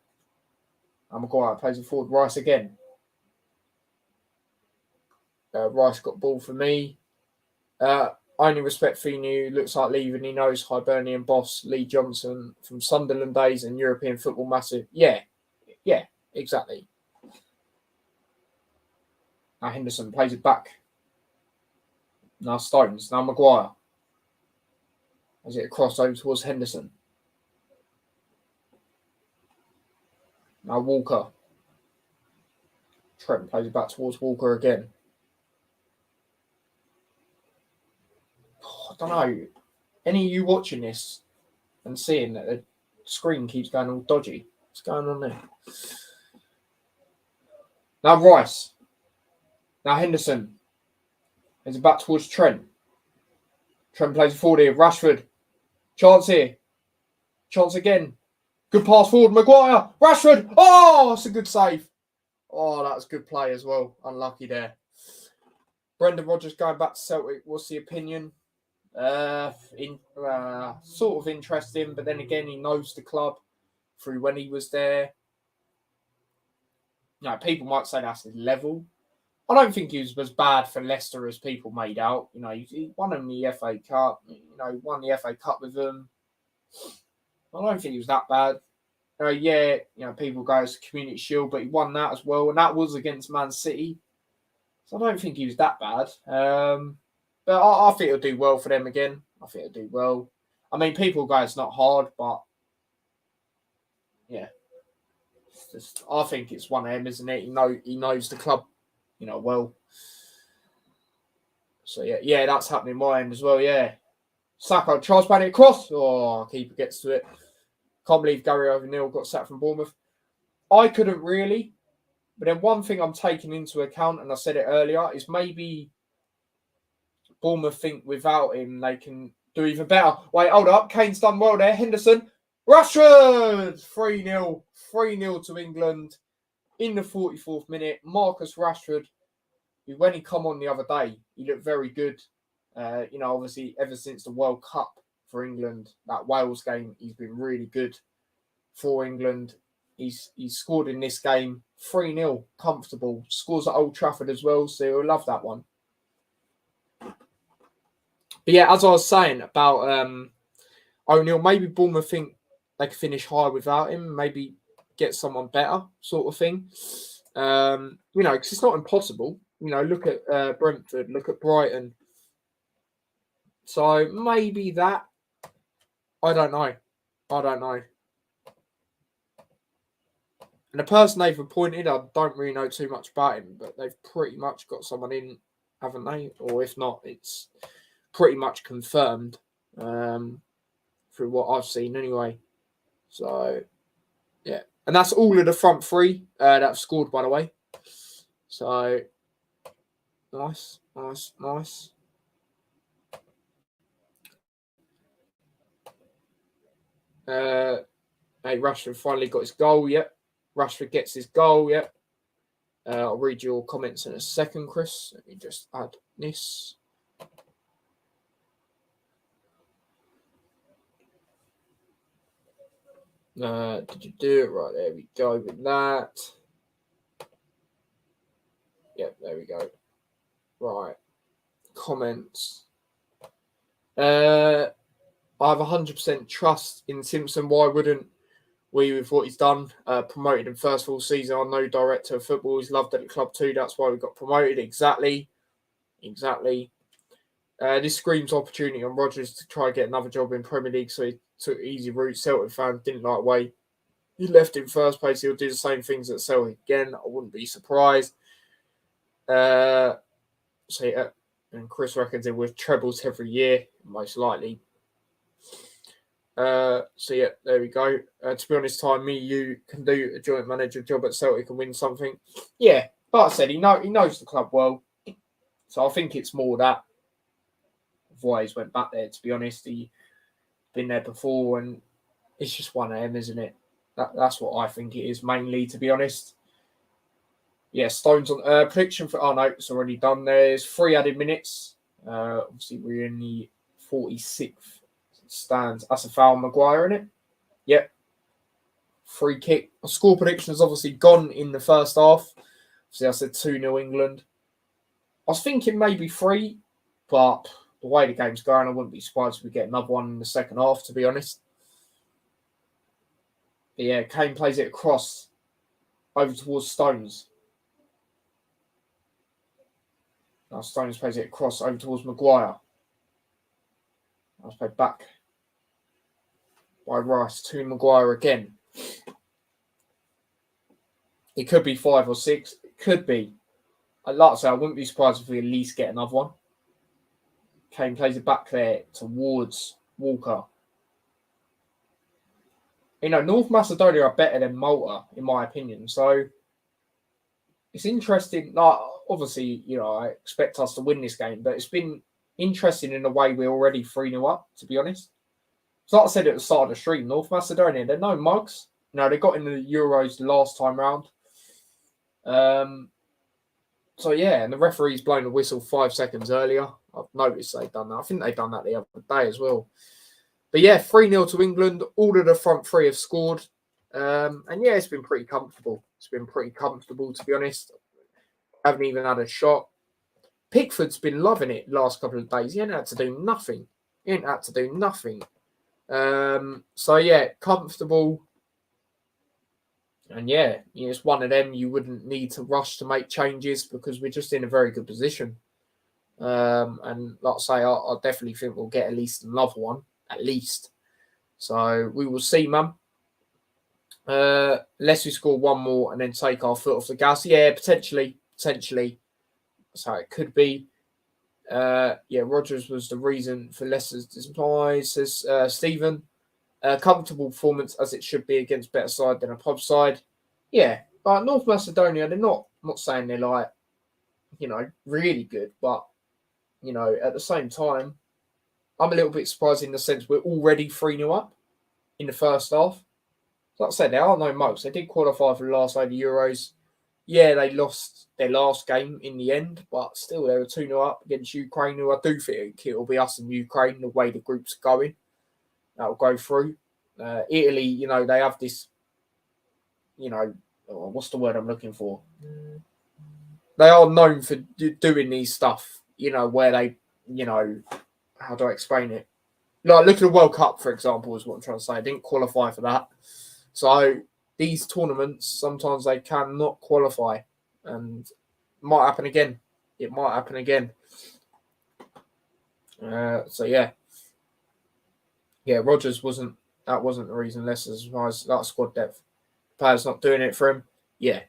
And Maguire plays it forward. Rice again. Rice got ball for me. Only respect Finu. Looks like leaving. He knows Hibernian boss Lee Johnson from Sunderland days and European football massive. Yeah, exactly. Now Henderson plays it back. Now Stones. Now Maguire. As it across over towards Henderson. Now Walker. Trent plays it back towards Walker again. I don't know. Any of you watching this and seeing that the screen keeps going all dodgy? What's going on there? Now Rice. Now Henderson. Is it back towards Trent? Trent plays it forward here. Rashford. Chance here. Chance again. Good pass forward. Maguire. Rashford. Oh, that's a good save. Oh, that's good play as well. Unlucky there. Brendan Rodgers going back to Celtic. What's the opinion? Sort of interesting, but then again, he knows the club through when he was there. People might say that's his level. I don't think he was as bad for Leicester as people made out. He won them the FA Cup. Won the FA Cup with them. I don't think he was that bad. Yeah, people go as Community Shield, but he won that as well, and that was against Man City. So I don't think he was that bad. But I think he'll do well for them again. I think he'll do well. I mean, people go it's not hard, but yeah, I think it's one of them, isn't it? He knows the club, well. So yeah, that's happening my end as well. Yeah, Saka tries to it across. Oh, keeper gets to it. Can't believe Gary O'Neill got sacked from Bournemouth. I couldn't really, but then one thing I'm taking into account, and I said it earlier, is maybe Bournemouth think without him they can do even better. Wait, hold up. Kane's done well there. Henderson. Rashford! 3-0. 3-0 to England in the 44th minute. Marcus Rashford, who when he come on the other day, he looked very good. Obviously ever since the World Cup for England, that Wales game, he's been really good for England. He's scored in this game 3-0, comfortable. Scores at Old Trafford as well, so you'll love that one. But yeah, as I was saying about O'Neill, maybe Bournemouth think they could finish high without him, maybe get someone better, sort of thing. Because it's not impossible. Look at Brentford, look at Brighton. So maybe that. I don't know. And the person they've appointed, I don't really know too much about him, but they've pretty much got someone in, haven't they? Or if not, it's pretty much confirmed through what I've seen anyway. So, yeah. And that's all of the front three that have scored, by the way. So, nice. Hey, Rashford finally got his goal, yep. Rashford gets his goal, yep. I'll read your comments in a second, Chris. Let me just add this. Did you do it? Right, there we go with that. Yep, there we go. Right. Comments. I have 100% trust in Simpson. Why wouldn't we with what he's done? Promoted him first full season. I know director of football. He's loved at the club too. That's why we got promoted. Exactly. This screams opportunity on Rodgers to try and get another job in Premier League, so he took easy route. Celtic fans didn't like the way he left in first place. He'll do the same things at Celtic again. I wouldn't be surprised. So yeah, and Chris reckons it with trebles every year, most likely. So yeah, there we go. To be honest, you can do a joint manager job at Celtic and win something. Yeah, but I said he knows the club well, so I think it's more that why he's went back there. To be honest, he been there before, and it's just one of them, isn't it? That's what I think it is mainly. To be honest, yeah. Stones on prediction for. Oh no, it's already done. There's 3 added minutes. Obviously, we're in the 46th. Stands. That's a foul, Maguire, in it. Yep. Free kick. Score prediction is obviously gone in the first half. See, I said 2-0 England. I was thinking maybe 3, but the way the game's going, I wouldn't be surprised if we get another one in the second half, to be honest. But yeah, Kane plays it across over towards Stones. Now Stones plays it across over towards Maguire. I'll play back by Rice to Maguire again. It could be 5 or 6. It could be. I'd like to say I wouldn't be surprised if we at least get another one. Kane plays it back there towards Walker. North Macedonia are better than Malta, in my opinion. So it's interesting. Like, obviously, I expect us to win this game, but it's been interesting in a way we're already 3-0 up, to be honest. So like I said at the start of the stream, North Macedonia, they're no mugs. They got in the Euros the last time round. So yeah, and the referee's blown the whistle 5 seconds earlier. I've noticed they've done that. I think they've done that the other day as well. But yeah, 3-0 to England. All of the front three have scored. And yeah, it's been pretty comfortable. To be honest. Haven't even had a shot. Pickford's been loving it the last couple of days. He ain't had to do nothing. So yeah, comfortable. And yeah, it's one of them you wouldn't need to rush to make changes because we're just in a very good position. And like I say, I definitely think we'll get at least another one, at least. So we will see, man. Unless we score one more and then take our foot off the gas. Yeah, potentially. So it could be. Yeah, Rodgers was the reason for Leicester's demise, says Stephen. Comfortable performance as it should be against better side than a pub side. Yeah, but North Macedonia, they're not saying they're like, really good, but at the same time, I'm a little bit surprised in the sense we're already 3-0 up in the first half. Like I said, there are no mugs. They did qualify for the last 80 Euros. Yeah, they lost their last game in the end, but still they were 2-0 up against Ukraine, who I do think it will be us and Ukraine the way the group's going. That'll go through. Italy, they have this, what's the word I'm looking for? They are known for doing these stuff, where they, how do I explain it? Like, look at the World Cup, for example, is what I'm trying to say. I didn't qualify for that. So these tournaments, sometimes they cannot qualify. And it might happen again. It might happen again. So, yeah. Yeah, Rodgers wasn't the reason Leicester's surprised. That squad depth. Players not doing it for him. Yeah.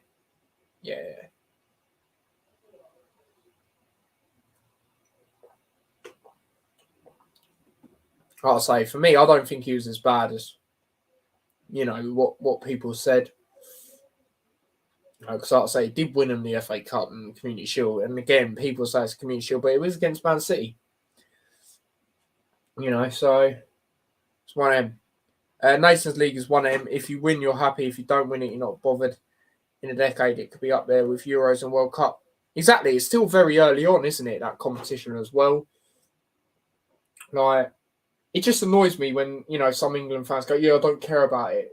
I'll say, for me, I don't think he was as bad as, what people said. Because I'll say, he did win him the FA Cup and Community Shield. And again, people say it's Community Shield, but it was against Man City. So it's one of them. Nations League is one of them. If you win, you're happy. If you don't win it, you're not bothered. In a decade, it could be up there with Euros and World Cup. Exactly. It's still very early on, isn't it, that competition as well? Like, it just annoys me when, some England fans go, yeah, I don't care about it.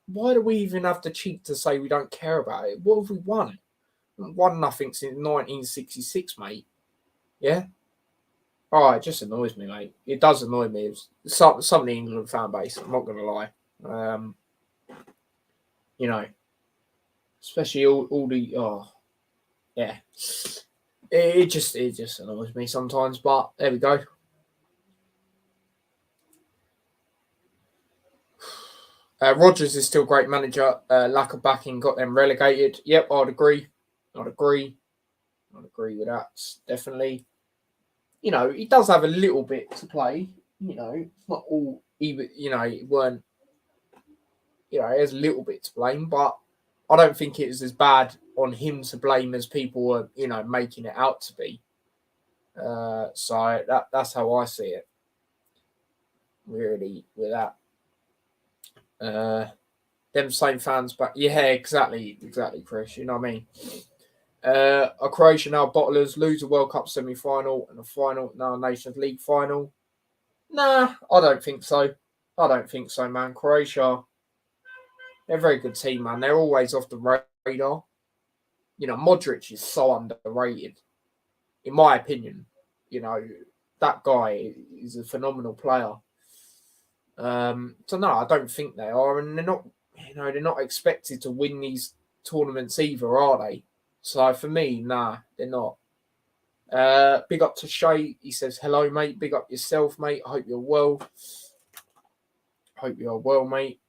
Why do we even have the cheek to say we don't care about it? What have we won? Won nothing since 1966, mate. Yeah? Oh, it just annoys me, mate. It does annoy me. Some of the England fan base, I'm not going to lie. Especially all the, yeah. It just annoys me sometimes, but there we go. Rodgers is still a great manager. Lack of backing got them relegated. Yep, I'd agree with that, definitely. He does have a little bit to play. It's not all even, it weren't, there's a little bit to blame, but I don't think it's as bad on him to blame as people are, making it out to be. So that's how I see it. Really, with that. Them same fans, but yeah, exactly, Chris. You know what I mean? A Croatia now bottlers lose a World Cup semi-final and a final, now a Nations League final. Nah, I don't think so. Man. Croatia, they're a very good team, man. They're always off the radar. Modric is so underrated, in my opinion. That guy is a phenomenal player. So no, I don't think they are, and they're not. They're not expected to win these tournaments either, are they? So for me, nah, they're not. Big up to Shay. He says, hello, mate. Big up yourself, mate. I hope you're well. Hope you're well, mate.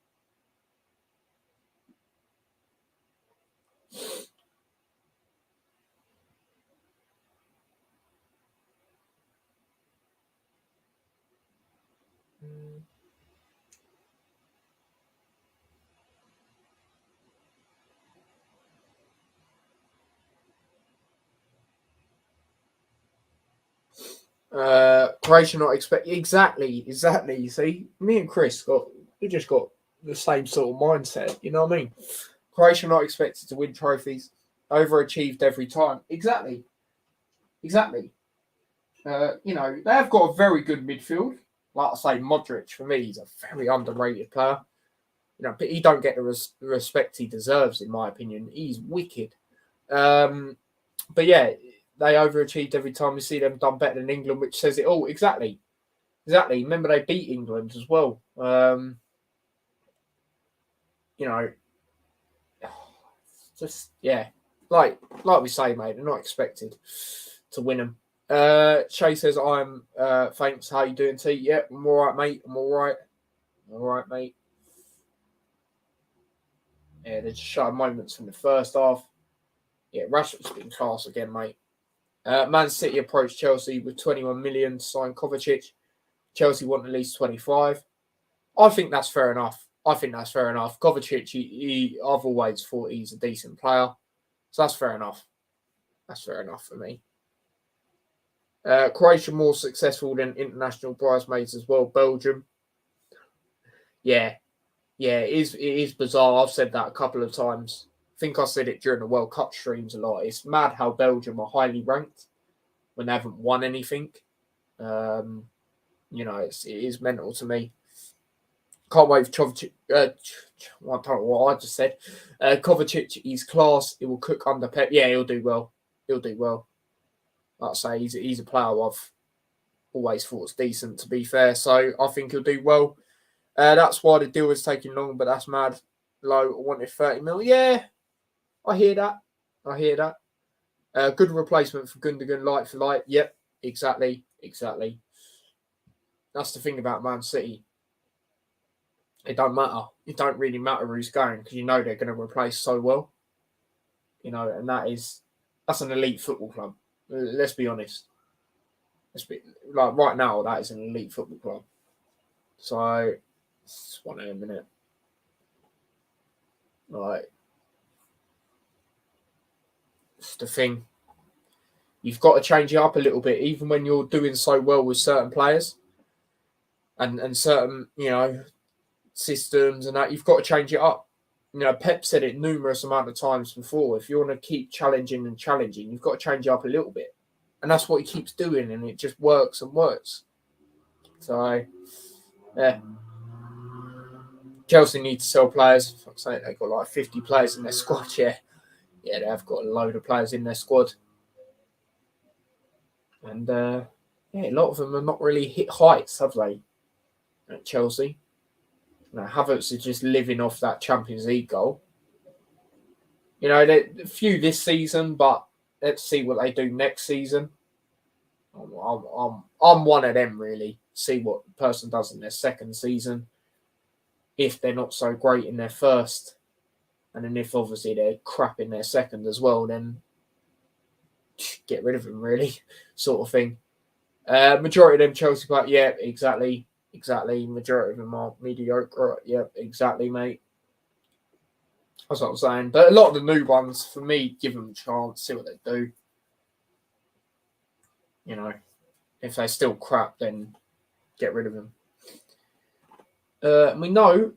Croatia not expect exactly. You see, me and Chris we just got the same sort of mindset. You know what I mean? Croatia not expected to win trophies, overachieved every time. Exactly. They have got a very good midfield. Like I say, Modric for me, he's a very underrated player. But he don't get the respect he deserves, in my opinion. He's wicked. But yeah, they overachieved every time. We see them done better than England, which says it all. Exactly. Remember, they beat England as well. just like we say, mate, they're not expected to win them. Shay says, "I'm thanks. How you doing, T? Yeah, I'm all right, mate. I'm all right. All right, mate. Yeah, they're just showing moments from the first half. Yeah, Rashford's been class again, mate. Man City approached Chelsea with 21 million to sign Kovacic. Chelsea want at least 25. I think that's fair enough. Kovacic, I've always thought he's a decent player. So that's fair enough. That's fair enough for me. Croatia more successful than international bridesmaids as well. Belgium. Yeah, it is bizarre. I've said that a couple of times. I think I said it during the World Cup streams a lot. It's mad how Belgium are highly ranked when they haven't won anything. It is mental to me. Can't wait for Kovacic. I don't know what I just said. Kovacic, he's class. He will cook under Pep. Yeah, he'll do well. Like I say, he's a player I've always thought was decent, to be fair. So I think he'll do well. That's why the deal is taking long, but that's mad. Low, I wanted 30 mil. Yeah, I hear that. Good replacement for Gundogan, light for light. Yep, exactly. That's the thing about Man City. It don't matter. It don't really matter who's going because they're going to replace so well. And that's an elite football club. Let's be honest. Right now, that is an elite football club. So, just one minute. Right. It's the thing. You've got to change it up a little bit, even when you're doing so well with certain players and certain, systems and that. You've got to change it up. Pep said it numerous amount of times before. If you want to keep challenging, you've got to change it up a little bit. And that's what he keeps doing, and it just works and works. So, yeah. Chelsea need to sell players. They've got like 50 players in their squad, yeah. Yeah, they have got a load of players in their squad. And, a lot of them have not really hit heights, have they, at Chelsea? Havertz is just living off that Champions League goal. A few this season, but let's see what they do next season. I'm one of them, really. See what the person does in their second season. If they're not so great in their first, and then if obviously they're crap in their second as well, then get rid of them, really, sort of thing. Majority of them Chelsea players, yeah, exactly. Majority of them are mediocre. Yeah, exactly, mate. That's what I'm saying. But a lot of the new ones, for me, give them a chance, see what they do. If they're still crap, then get rid of them. We know,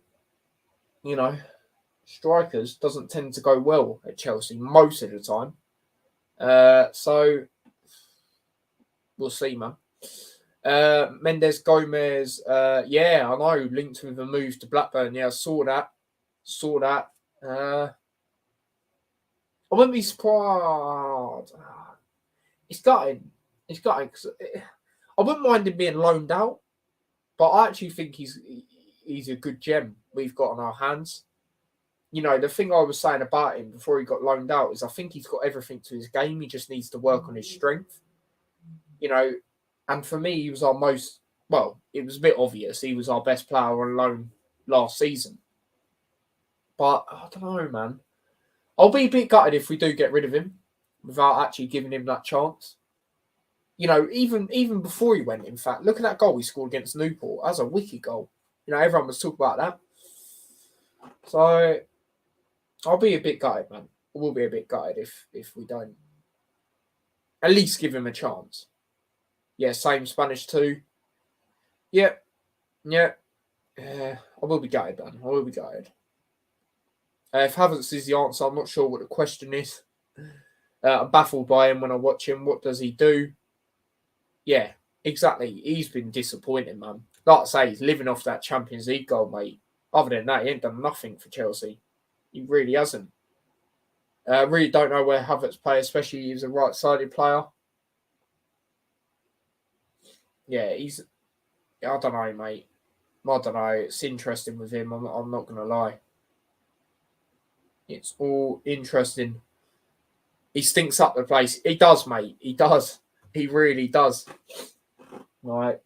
strikers doesn't tend to go well at Chelsea most of the time. So we'll see, man. Mendes Gomez, I know, linked with a move to Blackburn. Yeah, I saw that. I wouldn't be surprised. It's gutting. Cause I wouldn't mind him being loaned out, but I actually think he's a good gem we've got on our hands. The thing I was saying about him before he got loaned out is I think he's got everything to his game. He just needs to work on his strength. And for me, he was it was a bit obvious. He was our best player on loan last season. But I don't know, man. I'll be a bit gutted if we do get rid of him without actually giving him that chance. Even before he went, in fact, look at that goal he scored against Newport. That was a wicked goal. Everyone was talking about that. So I'll be a bit gutted, man. I will be a bit gutted if we don't at least give him a chance. Yeah, same Spanish too. Yeah. I will be gutted, man. I will be gutted. If Havertz is the answer, I'm not sure what the question is. I'm baffled by him when I watch him. What does he do? Yeah, exactly. He's been disappointing, man. Like I say, he's living off that Champions League goal, mate. Other than that, he ain't done nothing for Chelsea. He really hasn't. Really don't know where Havertz plays, especially he's a right-sided player. Yeah, I don't know, mate. I don't know. It's interesting with him. I'm not going to lie. It's all interesting. He stinks up the place. He does, mate. He does. He really does. Right.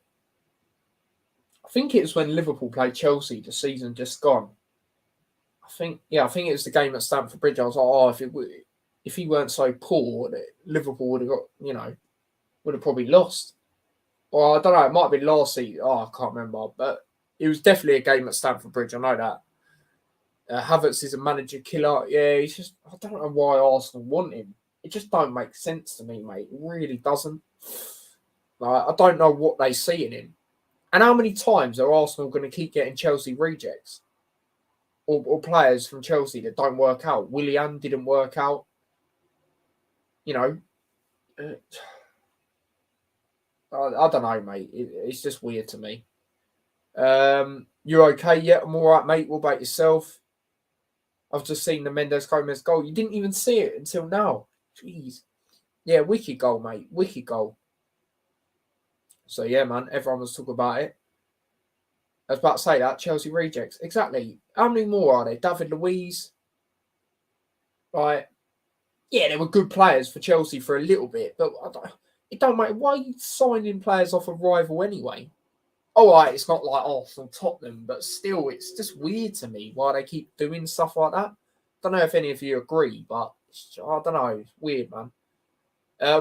I think it was when Liverpool played Chelsea the season just gone. I think it was the game at Stamford Bridge. I was like, if he weren't so poor, Liverpool would have got, would have probably lost. Or I don't know, it might have been last season. I can't remember. But it was definitely a game at Stamford Bridge. I know that. Havertz is a manager killer. Yeah, he's just, I don't know why Arsenal want him. It just don't make sense to me, mate. It really doesn't. Like, I don't know what they see in him. And how many times are Arsenal going to keep getting Chelsea rejects? Or players from Chelsea that don't work out? Willian didn't work out. I don't know, mate. It's just weird to me. You're okay? Yeah, I'm all right, mate. What about yourself? I've just seen the Mendes Gomez goal. You didn't even see it until now. Jeez. Yeah, wicked goal, mate. Wicked goal. So, yeah, man, everyone was talking about it. I was about to say that. Chelsea rejects. Exactly. How many more are there? David Luiz. Right. Yeah, they were good players for Chelsea for a little bit, but it don't matter. Why are you signing players off a rival anyway? All right, it's not like Arsenal, Tottenham, but still, it's just weird to me why they keep doing stuff like that. Don't know if any of you agree, but I don't know. It's weird, man.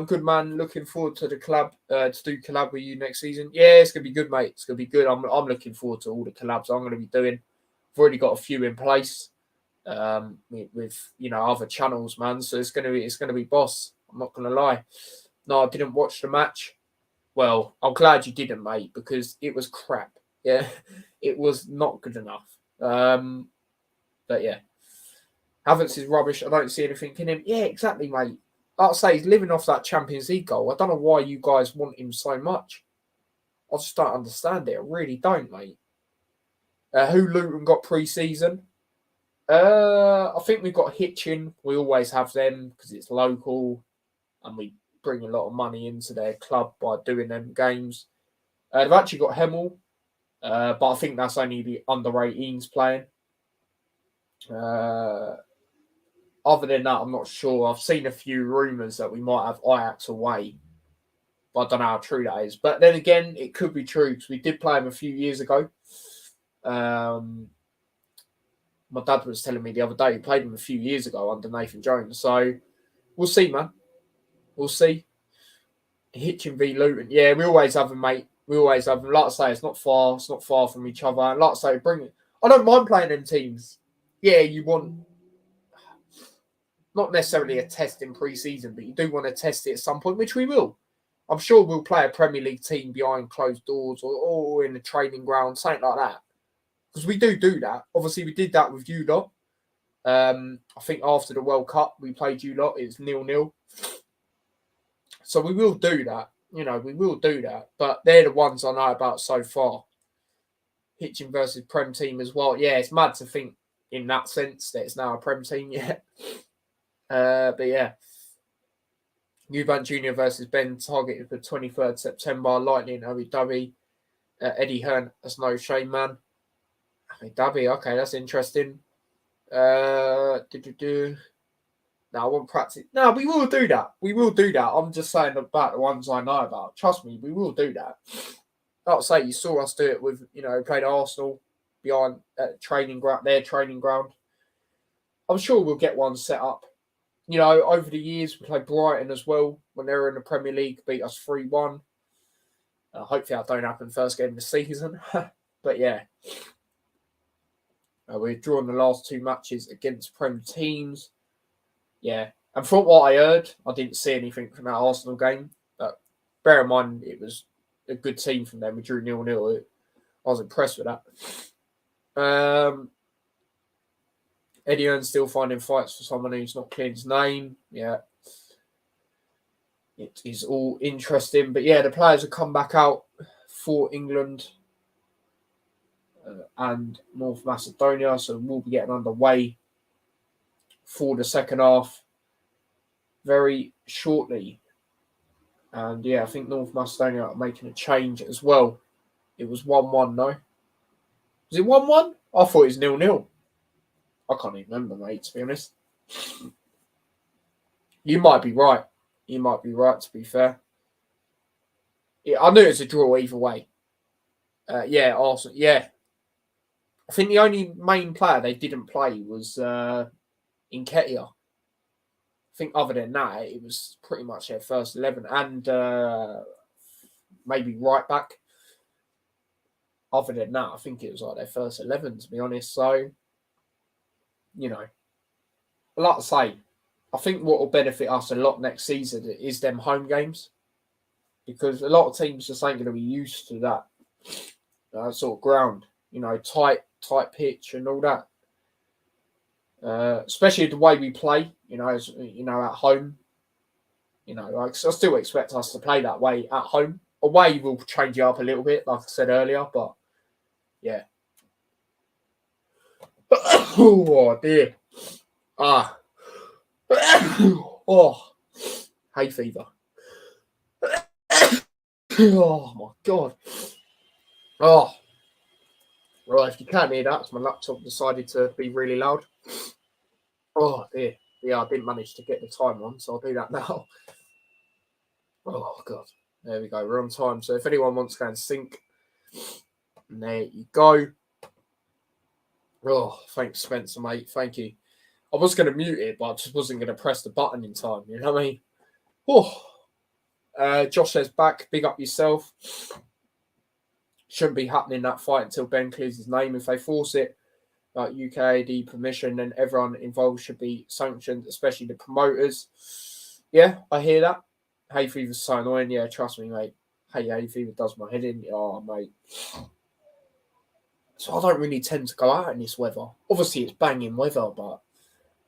Good man. Looking forward to the collab to do collab with you next season. Yeah, it's gonna be good, mate. It's gonna be good. I'm looking forward to all the collabs I'm gonna be doing. I've already got a few in place with other channels, man. So it's gonna be boss. I'm not gonna lie. No, I didn't watch the match. Well, I'm glad you didn't, mate, because it was crap. Yeah, it was not good enough. But yeah, Havertz is rubbish. I don't see anything in him. Yeah, exactly, mate. Like I say, he's living off that Champions League goal. I don't know why you guys want him so much. I just don't understand it. I really don't, mate. Who Luton got pre-season? I think we've got Hitchin. We always have them because it's local and we bring a lot of money into their club by doing them games. They've actually got Hemel, but I think that's only the under 18s playing. Other than that, I'm not sure. I've seen a few rumours that we might have Ajax away, but I don't know how true that is. But then again, it could be true because we did play them a few years ago. My dad was telling me the other day he played them a few years ago under Nathan Jones. So we'll see, man. We'll see. Hitchin v Luton. Yeah, we always have them, mate. We always have them. Like I say, it's not far. It's not far from each other. And like I say, bring it. I don't mind playing them teams. Yeah, you want not necessarily a test in pre-season, but you do want to test it at some point, which we will. I'm sure we'll play a Premier League team behind closed doors or in the training ground, something like that. Because we do that. Obviously, we did that with you lot. I think after the World Cup, we played you lot. It's 0-0. So we will do that. We will do that. But they're the ones I know about so far. Hitchin versus Prem team as well. Yeah, it's mad to think in that sense that it's now a Prem team. Yeah. But yeah. Eubank Jr. versus Ben targeted for 23rd September. Lightning, Abu Dhabi. Eddie Hearn, that's no shame, man. Abu Dhabi, okay, that's interesting. No, I won't practice. No, we will do that. We will do that. I'm just saying about the ones I know about. Trust me, we will do that. Like I say, you saw us do it with, played Arsenal behind their training ground. I'm sure we'll get one set up. Over the years, we played Brighton as well when they were in the Premier League, beat us 3-1. Hopefully that don't happen first game of the season. But yeah. We've drawn the last two matches against Prem teams. Yeah. And from what I heard, I didn't see anything from that Arsenal game. But bear in mind, it was a good team from them. We drew 0-0. I was impressed with that. Eddie Hearn's still finding fights for someone who's not cleared his name. Yeah. It is all interesting. But yeah, the players have come back out for England and North Macedonia. So we'll be getting underway for the second half very shortly. And yeah, I think North Macedonia are making a change as well. It was 1-1, no? Was it 1-1? I thought it was 0-0. I can't even remember, mate, to be honest. You might be right. You might be right, to be fair. Yeah, I knew it was a draw either way. Yeah, Arsenal. Yeah. I think the only main player they didn't play was Nketiah. I think other than that, it was pretty much their first 11 and maybe right back. Other than that, I think it was like their first 11, to be honest. So, you know, like I say, I think what will benefit us a lot next season is them home games. Because a lot of teams just ain't going to be used to that sort of ground. You know, tight pitch and all that. Especially the way we play, you know, at home. You know, I still expect us to play that way at home. Away will change it up a little bit, like I said earlier, but yeah. Oh dear. Oh, hay fever. Oh my god. Oh. Right, if you can't hear that, my laptop decided to be really loud. Oh dear. Yeah, I didn't manage to get the timer on, so I'll do that now. Oh god. There we go. We're on time. So if anyone wants to go and sync, and there you go. Oh, thanks, Spencer, mate. Thank you. I was going to mute it, but I just wasn't going to press the button in time. You know what I mean? Oh. Josh says back. Big up yourself. Shouldn't be happening that fight until Ben clears his name. If they force it, like UKAD permission, then everyone involved should be sanctioned, especially the promoters. Yeah, I hear that. Hay fever's so annoying. Yeah, trust me, mate. Hay fever does my head in. Oh, mate. So I don't really tend to go out in this weather. Obviously, it's banging weather, but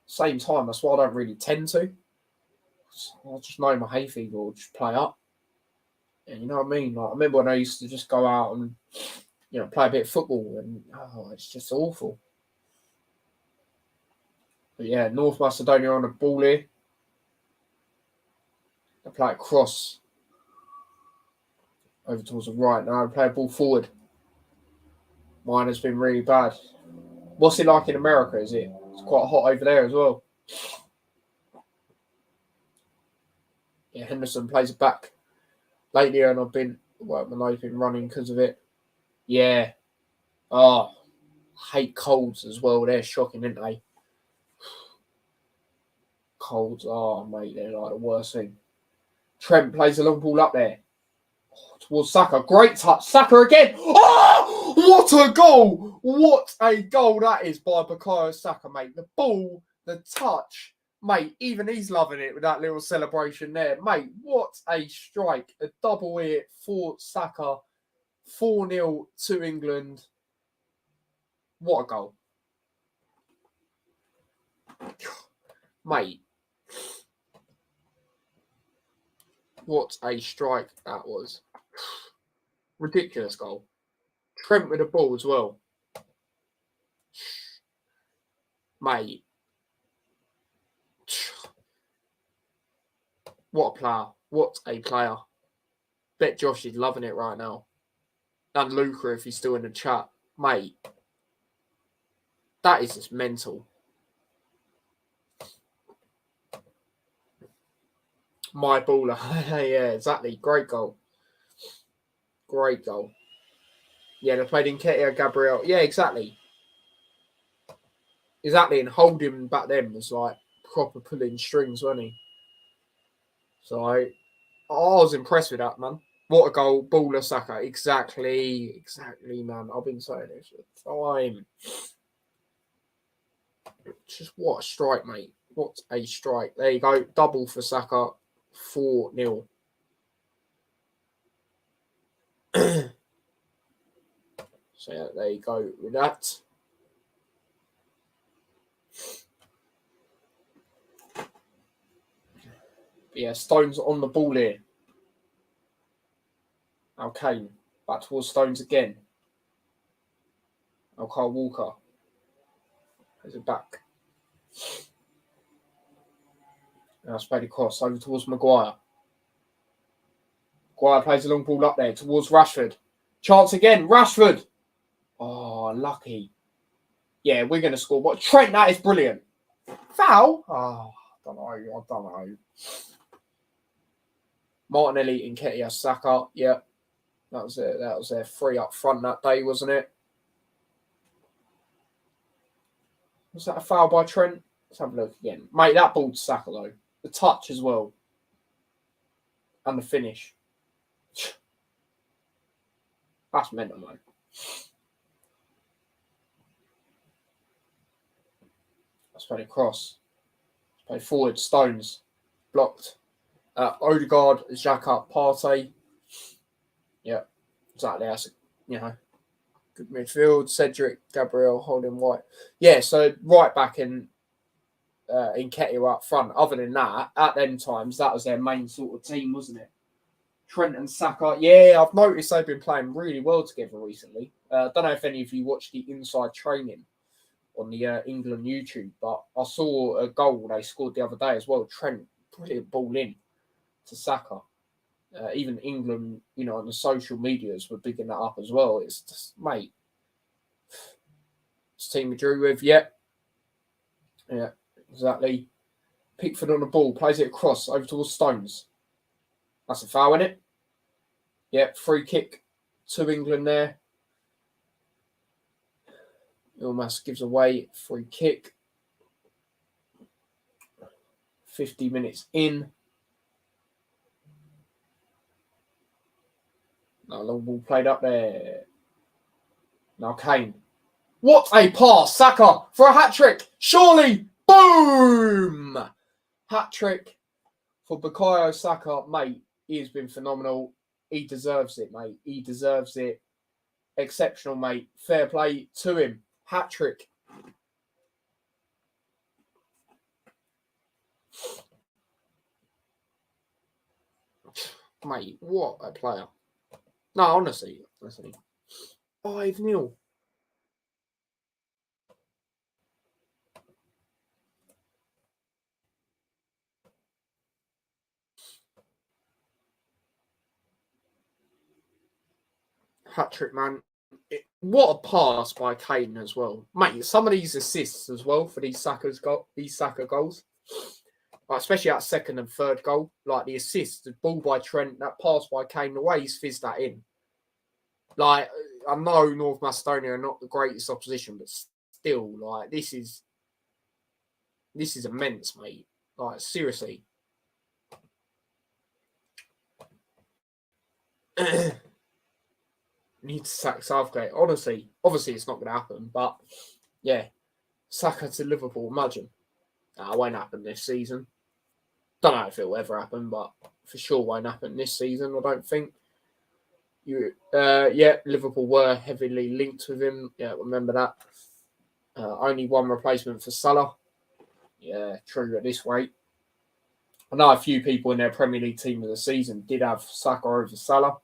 same time, that's why I don't really tend to. I just know my hay fever will just play up. And you know what I mean? Like, I remember when I used to just go out and, you know, play a bit of football, and it's just awful. But yeah, North Macedonia on the ball here. They play it cross over towards the right. Now they play a ball forward. Mine has been really bad. What's it like in America? Is it? It's quite hot over there as well. Yeah, Henderson plays it back lately, and I've been running because of it. Yeah. Oh, hate colds as well. They're shocking, aren't they? Colds, oh mate, they're like the worst thing. Trent plays a long ball up there towards Saka. Great touch. Saka again. Oh, what a goal! What a goal that is by Bukayo Saka, mate. The ball, the touch, mate. Even he's loving it with that little celebration there, mate. What a strike! A double hit for Saka. 4-0 to England. What a goal, mate. What a strike that was. Ridiculous goal. Trent with the ball as well. Mate. What a player. What a player. Bet Josh is loving it right now. And Luca, if he's still in the chat. Mate. That is just mental. My baller. Yeah, exactly. Great goal. Great goal. Yeah, they played in Nketiah, Gabriel. Yeah, exactly. Exactly. And Holding back then was like proper pulling strings, wasn't he? So I was impressed with that, man. What a goal. Baller Saka. Exactly, man. I've been saying this for time. Just what a strike, mate. What a strike. There you go. Double for Saka. 4-0. So yeah, there you go with that. But yeah, Stones on the ball here. Now Kane. Back towards Stones again. Now Kyle Walker. There's it back. Now it's played across over towards Maguire. Maguire plays a long ball up there towards Rashford. Chance again. Rashford. Oh, lucky. Yeah, we're going to score. What? Trent, that is brilliant. Foul? Oh, I don't know. Martinelli, Nketiah, Saka. Yeah, that was it. That was their three up front that day, wasn't it? Was that a foul by Trent? Let's have a look again. Mate, that ball to Saka, though. The touch as well. And the finish. That's mental, mate. Let's play across. Let's play forward. Stones. Blocked. Odegaard, Xhaka, Partey. Yeah, exactly. That's, good midfield. Cedric, Gabriel, Holding White. Yeah, so right back in Nketiah up front. Other than that, at them times, that was their main sort of team, wasn't it? Trent and Saka. Yeah, I've noticed they've been playing really well together recently. I don't know if any of you watched the inside training on the England YouTube, but I saw a goal they scored the other day as well. Trent, brilliant ball in to Saka. Even England, on the social medias were bigging that up as well. It's just, mate, this team we drew with, yeah, exactly. Pickford on the ball, plays it across over towards Stones. That's a foul, isn't it? Yeah, free kick to England there. Ilmas gives away free kick. 50 minutes in. Now long ball played up there. Now Kane. What a pass! Saka for a hat-trick. Surely. Boom! Hat-trick for Bukayo Saka. Mate, he has been phenomenal. He deserves it, mate. He deserves it. Exceptional, mate. Fair play to him. Hat-trick. Mate, what a player. No, honestly. 5-0. Hat-trick, man. What a pass by Kane as well. Mate, some of these assists as well for these Saka goals. Like, especially that second and third goal. Like the assist, the ball by Trent, that pass by Kane, the way he's fizzed that in. Like, I know North Macedonia are not the greatest opposition, but still, like, this is immense, mate. Like, seriously. Need to sack Southgate. Honestly, obviously it's not going to happen, but yeah, Saka to Liverpool, imagine. That won't happen this season. Don't know if it'll ever happen, but for sure won't happen this season, I don't think. Liverpool were heavily linked with him. Yeah, remember that. Only one replacement for Salah. Yeah, true at this rate. I know a few people in their Premier League team of the season did have Saka over Salah.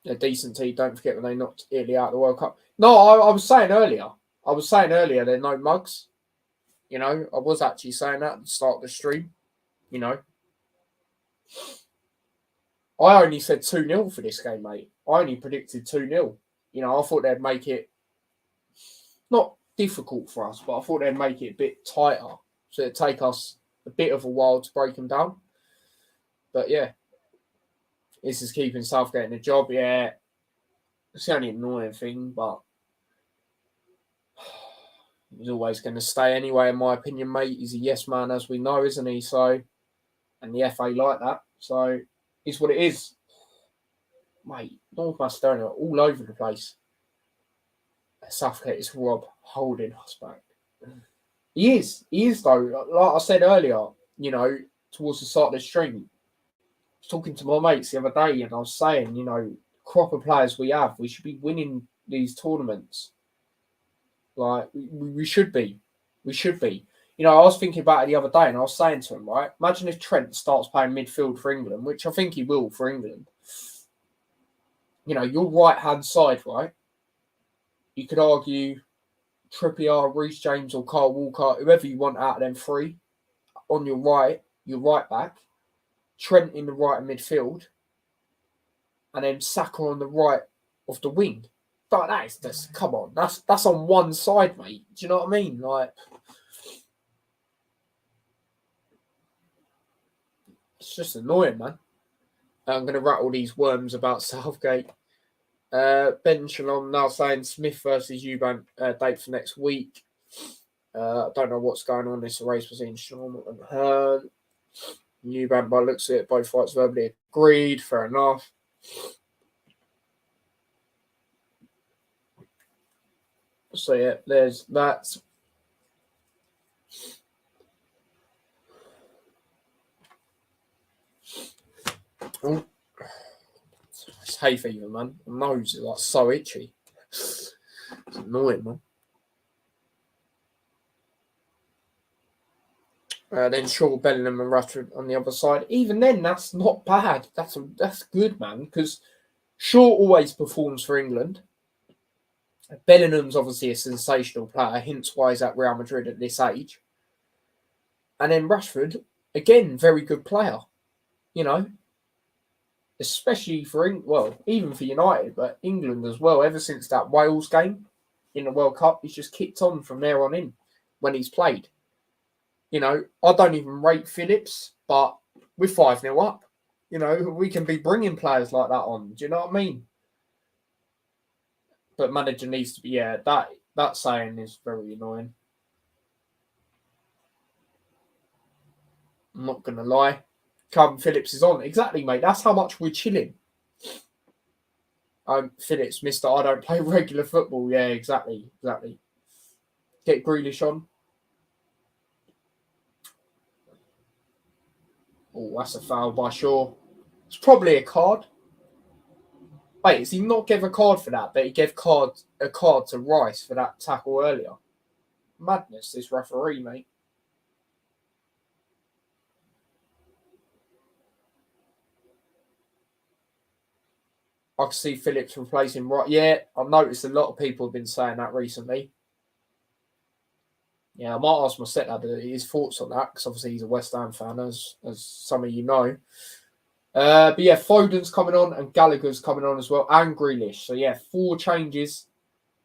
A decent team. Don't forget when they knocked Italy out of the World Cup. No, I was saying earlier. They're no mugs. I was actually saying that at the start of the stream. I only said 2-0 for this game, mate. I only predicted 2-0. I thought they'd make it not difficult for us, but I thought they'd make it a bit tighter. So it'd take us a bit of a while to break them down. But yeah, this is keeping Southgate in the job. Yeah, it's the only annoying thing, but he's always going to stay anyway, in my opinion, mate. He's a yes man, as we know, isn't he? So, and the FA like that. So, it's what it is. Mate, North Macedonia all over the place. Southgate is Rob holding us back. He is though. Like I said earlier, towards the start of the stream, I was talking to my mates the other day and I was saying, crop of players we have, we should be winning these tournaments. Like, we should be. We should be. I was thinking about it the other day and I was saying to him, right, imagine if Trent starts playing midfield for England, which I think he will for England. Your right-hand side, right? You could argue Trippier, Reece James or Kyle Walker, whoever you want out of them three. On your right back. Trent in the right midfield. And then Saka on the right of the wing. that is just, come on, that's on one side, mate. Do you know what I mean? Like, it's just annoying, man. I'm going to rattle these worms about Southgate. Ben Shalom now saying Smith versus Eubank date for next week. I don't know what's going on. This race between Shalom and Hearn. Eubank, by the looks of it, both fights verbally agreed. Fair enough. So yeah, there's that. Oh. It's hay fever, man. My nose is like so itchy. It's annoying, man. Then Shaw, Bellingham and Rashford on the other side. Even then, that's not bad. That's good, man, because Shaw always performs for England. Bellingham's obviously a sensational player, hence why he's at Real Madrid at this age. And then Rashford, again, very good player. You know, especially for even for United, but England as well. Ever since that Wales game in the World Cup, he's just kicked on from there on in when he's played. You know, I don't even rate Phillips, but we're 5-0 up. You know, we can be bringing players like that on. Do you know what I mean? But manager needs to be, that saying is very annoying. I'm not going to lie. Calvin Phillips is on. Exactly, mate. That's how much we're chilling. Phillips, Mr. I don't play regular football. Yeah, exactly. Get Grealish on. Oh, that's a foul by Shaw. It's probably a card. Wait, does he not give a card for that? But he gave a card to Rice for that tackle earlier. Madness, this referee, mate. I can see Phillips replacing Rice. Yeah, I've noticed a lot of people have been saying that recently. Yeah, I might ask my stepdad his thoughts on that, because obviously he's a West Ham fan, as some of you know. But yeah, Foden's coming on and Gallagher's coming on as well, and Grealish. So yeah, 4 changes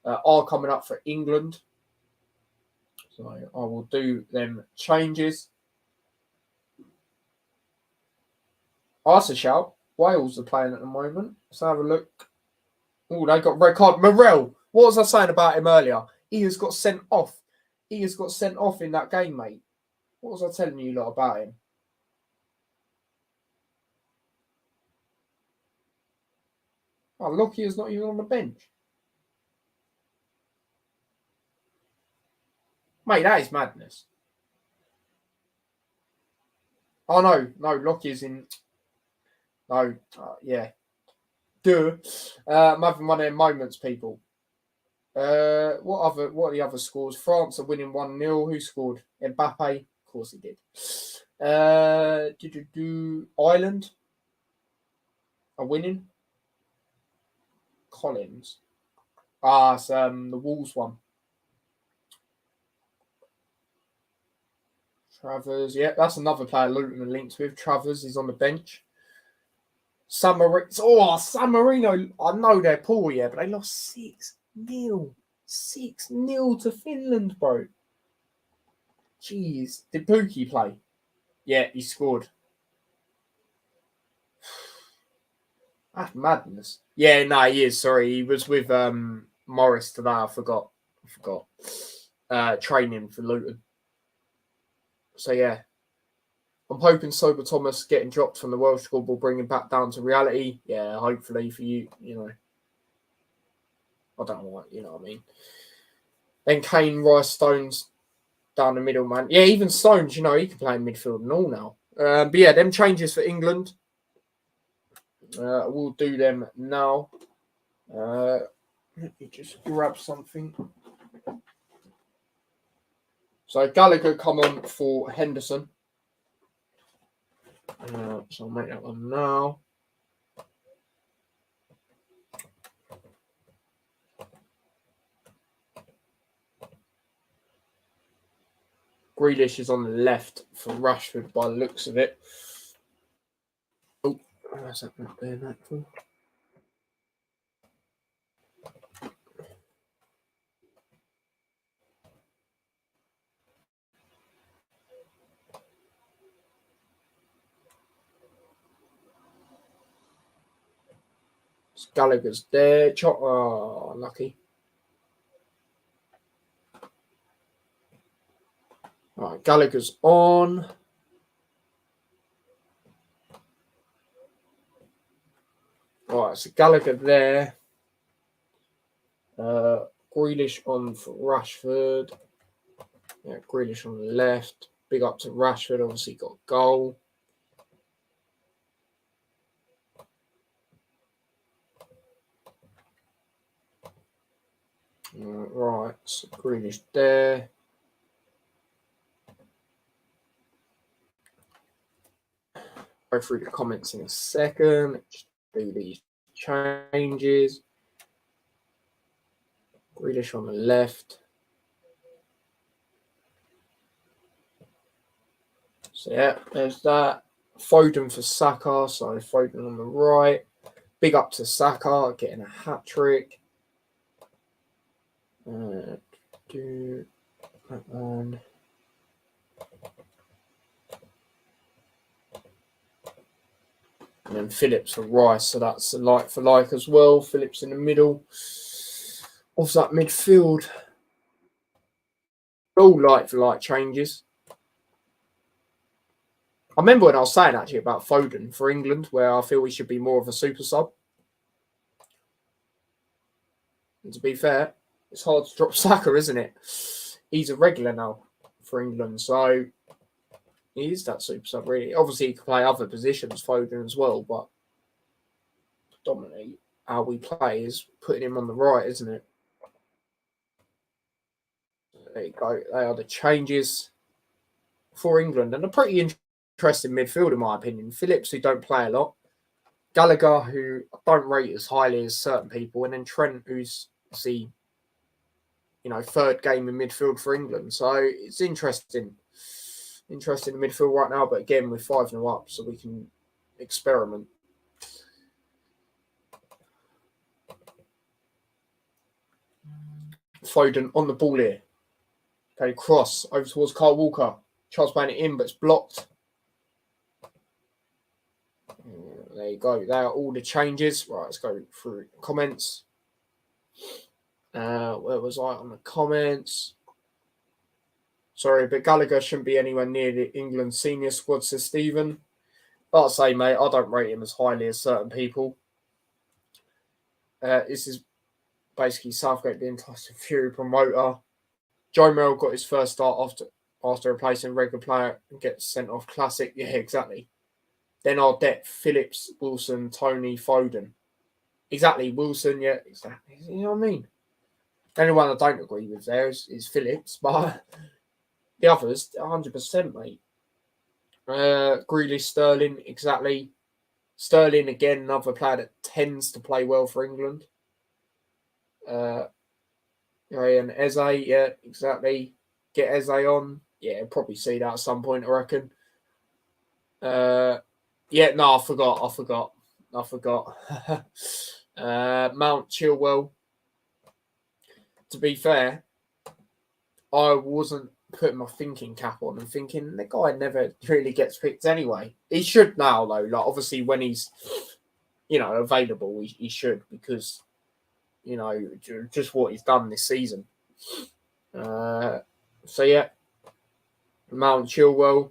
are coming up for England. So I will do them changes. That's a shout. Wales are playing at the moment. Let's have a look. Oh, they got red card. Morel. What was I saying about him earlier? He has got sent off. He has got sent off in that game, mate. What was I telling you lot about him? Oh, Lockyer is not even on the bench. Mate, that is madness. Oh, no, Lockyer's in. No, yeah. Duh. I'm having one of them moments, people. What are the other scores? France are winning 1-0. Who scored? Mbappe? Of course he did. Ireland are winning. Collins. It's the Wolves one. Travers, yeah, that's another player Luton are linked with. Travers is on the bench. San Marino. I know they're poor, yeah, but they lost 6-0. 6-0 to Finland, bro. Jeez. Did Pookie play? Yeah, he scored. That's madness. Yeah, no, he is. Sorry, he was with Morris today. I forgot. Training for Luton. So yeah, I'm hoping Sober Thomas getting dropped from the Welsh squad will bring him back down to reality. Yeah, hopefully for you. You know, I don't know what I mean. Then Kane, Rice, Stones down the middle, man. Yeah, even Stones. You know, he can play in midfield and all now. But yeah, them changes for England. We'll do them now. Let me just grab something. So Gallagher come on for Henderson. So I'll make that one now. Grealish is on the left for Rashford by the looks of it. Oh, where's that not there? Gallagher's there. Oh, lucky. All right, Gallagher's on. All right, so Gallagher there. Grealish on for Rashford. Yeah, Grealish on the left. Big up to Rashford. Obviously got a goal. Right, so Grealish there. Go through the comments in a second. Just do these changes. Grealish on the left. So yeah, there's that. Foden for Saka. So Foden on the right. Big up to Saka getting a hat trick. Do that one. And then Phillips for Rice, so that's a like for like as well. Phillips in the middle of that midfield. All like for like changes. I remember when I was saying actually about Foden for England, where I feel he should be more of a super sub. And to be fair, it's hard to drop Saka, isn't it? He's a regular now for England, so he is that super sub, really. Obviously, he can play other positions, Foden as well, but predominantly how we play is putting him on the right, isn't it? There you go. They are the changes for England, and a pretty interesting midfield, in my opinion. Phillips, who don't play a lot. Gallagher, who I don't rate as highly as certain people, and then Trent, who's the third game in midfield for England. So it's interesting. Interesting in midfield right now, but again, we're 5-0 up, so we can experiment. Foden on the ball here. Okay, cross over towards Kyle Walker. Tries playing it in, but it's blocked. There you go. There are all the changes. Right, let's go through comments. Where was I on the comments? Sorry, but Gallagher shouldn't be anywhere near the England senior squad, says Stephen. But I'll say, mate, I don't rate him as highly as certain people. This is basically Southgate being Tyson Fury promoter. Joe Merrill got his first start after replacing regular player and gets sent off. Classic. Yeah, exactly. Then our depth, Phillips, Wilson, Tony, Foden. Exactly, Wilson, yeah, exactly. You know what I mean? The only one I don't agree with there is Phillips, but the others, 100%, mate. Grealish, Sterling, exactly. Sterling, again, another player that tends to play well for England. And Eze, yeah, exactly. Get Eze on. Yeah, probably see that at some point, I reckon. Yeah, no, I forgot. Mount Chilwell. To be fair, I wasn't putting my thinking cap on and thinking the guy never really gets picked anyway. He should now, though. Like, obviously, when he's, available, he should, because, just what he's done this season. So, yeah. Mount Chilwell.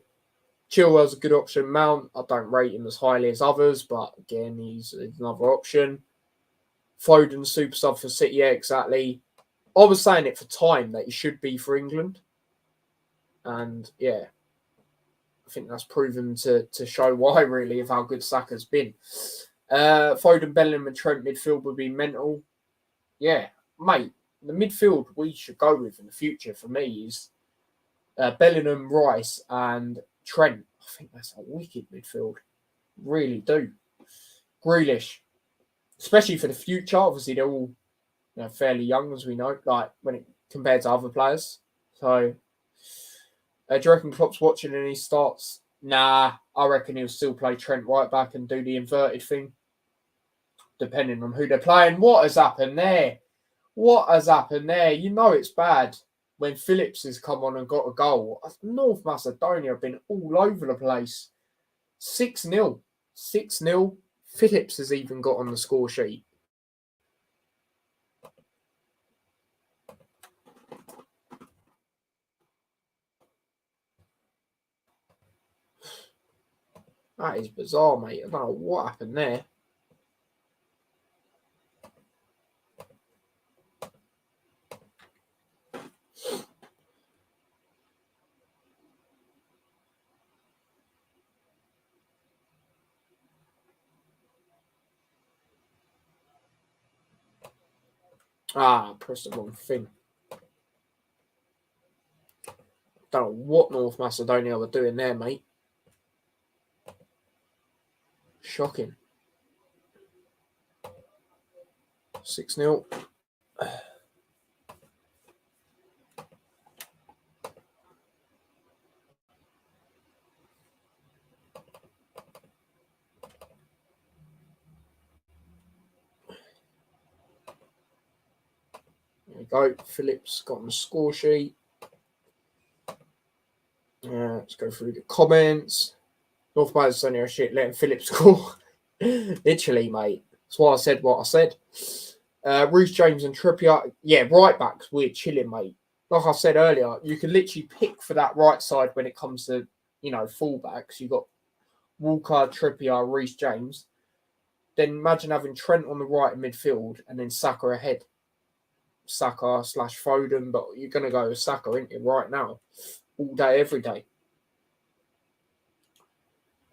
Chilwell's a good option. Mount, I don't rate him as highly as others, but again, he's another option. Foden, super sub for City, yeah, exactly. I was saying it for time that he should be for England. And yeah, I think that's proven to show why, really, of how good Saka's been. Foden, Bellingham and Trent midfield would be mental. Yeah, mate, the midfield we should go with in the future for me is Bellingham, Rice and Trent. I think that's a wicked midfield. Really do. Grealish, especially for the future. Obviously, they're all fairly young, as we know, like when it compared to other players. So, do you reckon Klopp's watching and he starts? Nah, I reckon he'll still play Trent right back and do the inverted thing, depending on who they're playing. What has happened there? You know it's bad when Phillips has come on and got a goal. North Macedonia have been all over the place. 6-0. 6-0. Phillips has even got on the score sheet. That is bizarre, mate. I don't know what happened there. I pressed the wrong thing. Don't know what North Macedonia were doing there, mate. Shocking. 6-0. There we go. Phillips got on the score sheet. Let's go through the comments. North Macedonia are shit, letting Phillips score. Literally, mate. That's why I said what I said. Reece James and Trippier. Yeah, right backs, we're chilling, mate. Like I said earlier, you can literally pick for that right side when it comes to, fullbacks. You've got Walker, Trippier, Reece James. Then imagine having Trent on the right in midfield and then Saka ahead. Saka / Foden, but you're going to go with Saka, aren't you, right now? All day, every day.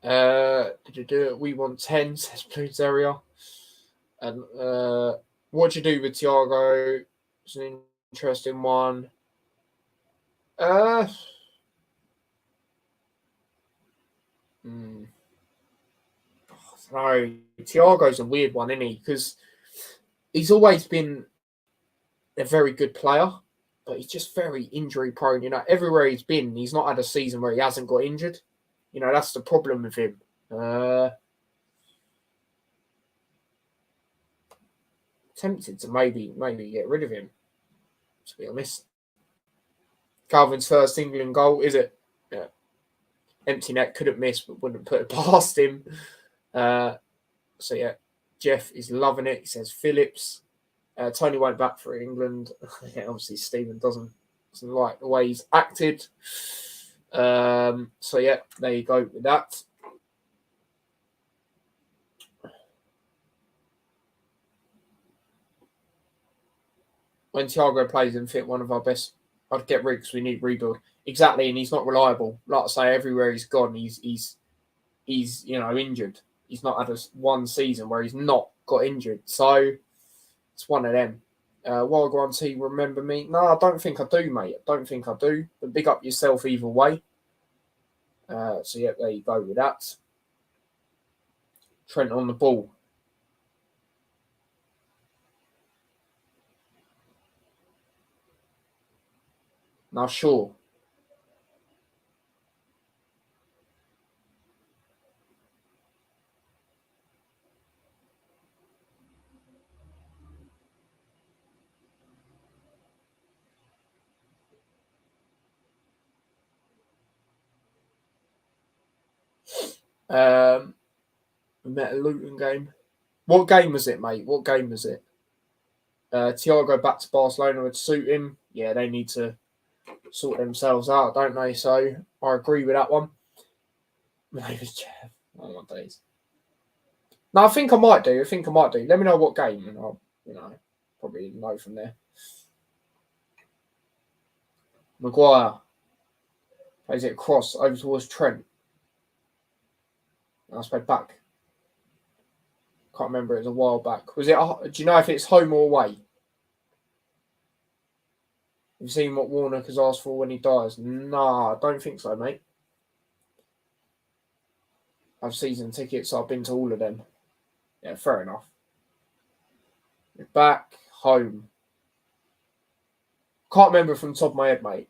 We want 10, says Blues area. And what do you do with Thiago? It's an interesting one. No, Thiago's a weird one, isn't he? Because he's always been a very good player, but he's just very injury prone. Everywhere he's been, he's not had a season where he hasn't got injured. That's the problem with him. Tempted to maybe get rid of him, to be honest. Calvin's first England goal, is it? Yeah. Empty net, couldn't miss, but wouldn't put it past him. So yeah, Jeff is loving it. He says Phillips. Tony went back for England. Yeah, obviously Stephen doesn't like the way he's acted. So yeah, there you go with that. When Thiago plays and fit, one of our best, I'd get rid because we need rebuild. Exactly, and he's not reliable. Like I say, everywhere he's gone, he's injured. He's not had one season where he's not got injured. So it's one of them. Wild T, remember me? No, I don't think I do, mate. I don't think I do. But big up yourself either way. So yeah, there you go with that. Trent on the ball. Now, sure. We met a Luton game. What game was it, mate? What game was it? Thiago back to Barcelona would suit him. Yeah, they need to sort themselves out, don't they? So I agree with that one. Maybe Jeff. Oh my days. No, I think I might do. Let me know what game, and I'll, probably know from there. Maguire plays it across over towards Trent. I played back. Can't remember. It was a while back. Was it? Do you know if it's home or away? Have you seen what Warnock has asked for when he dies? Nah, I don't think so, mate. I've season tickets. So I've been to all of them. Yeah, fair enough. Back home. Can't remember from the top of my head, mate.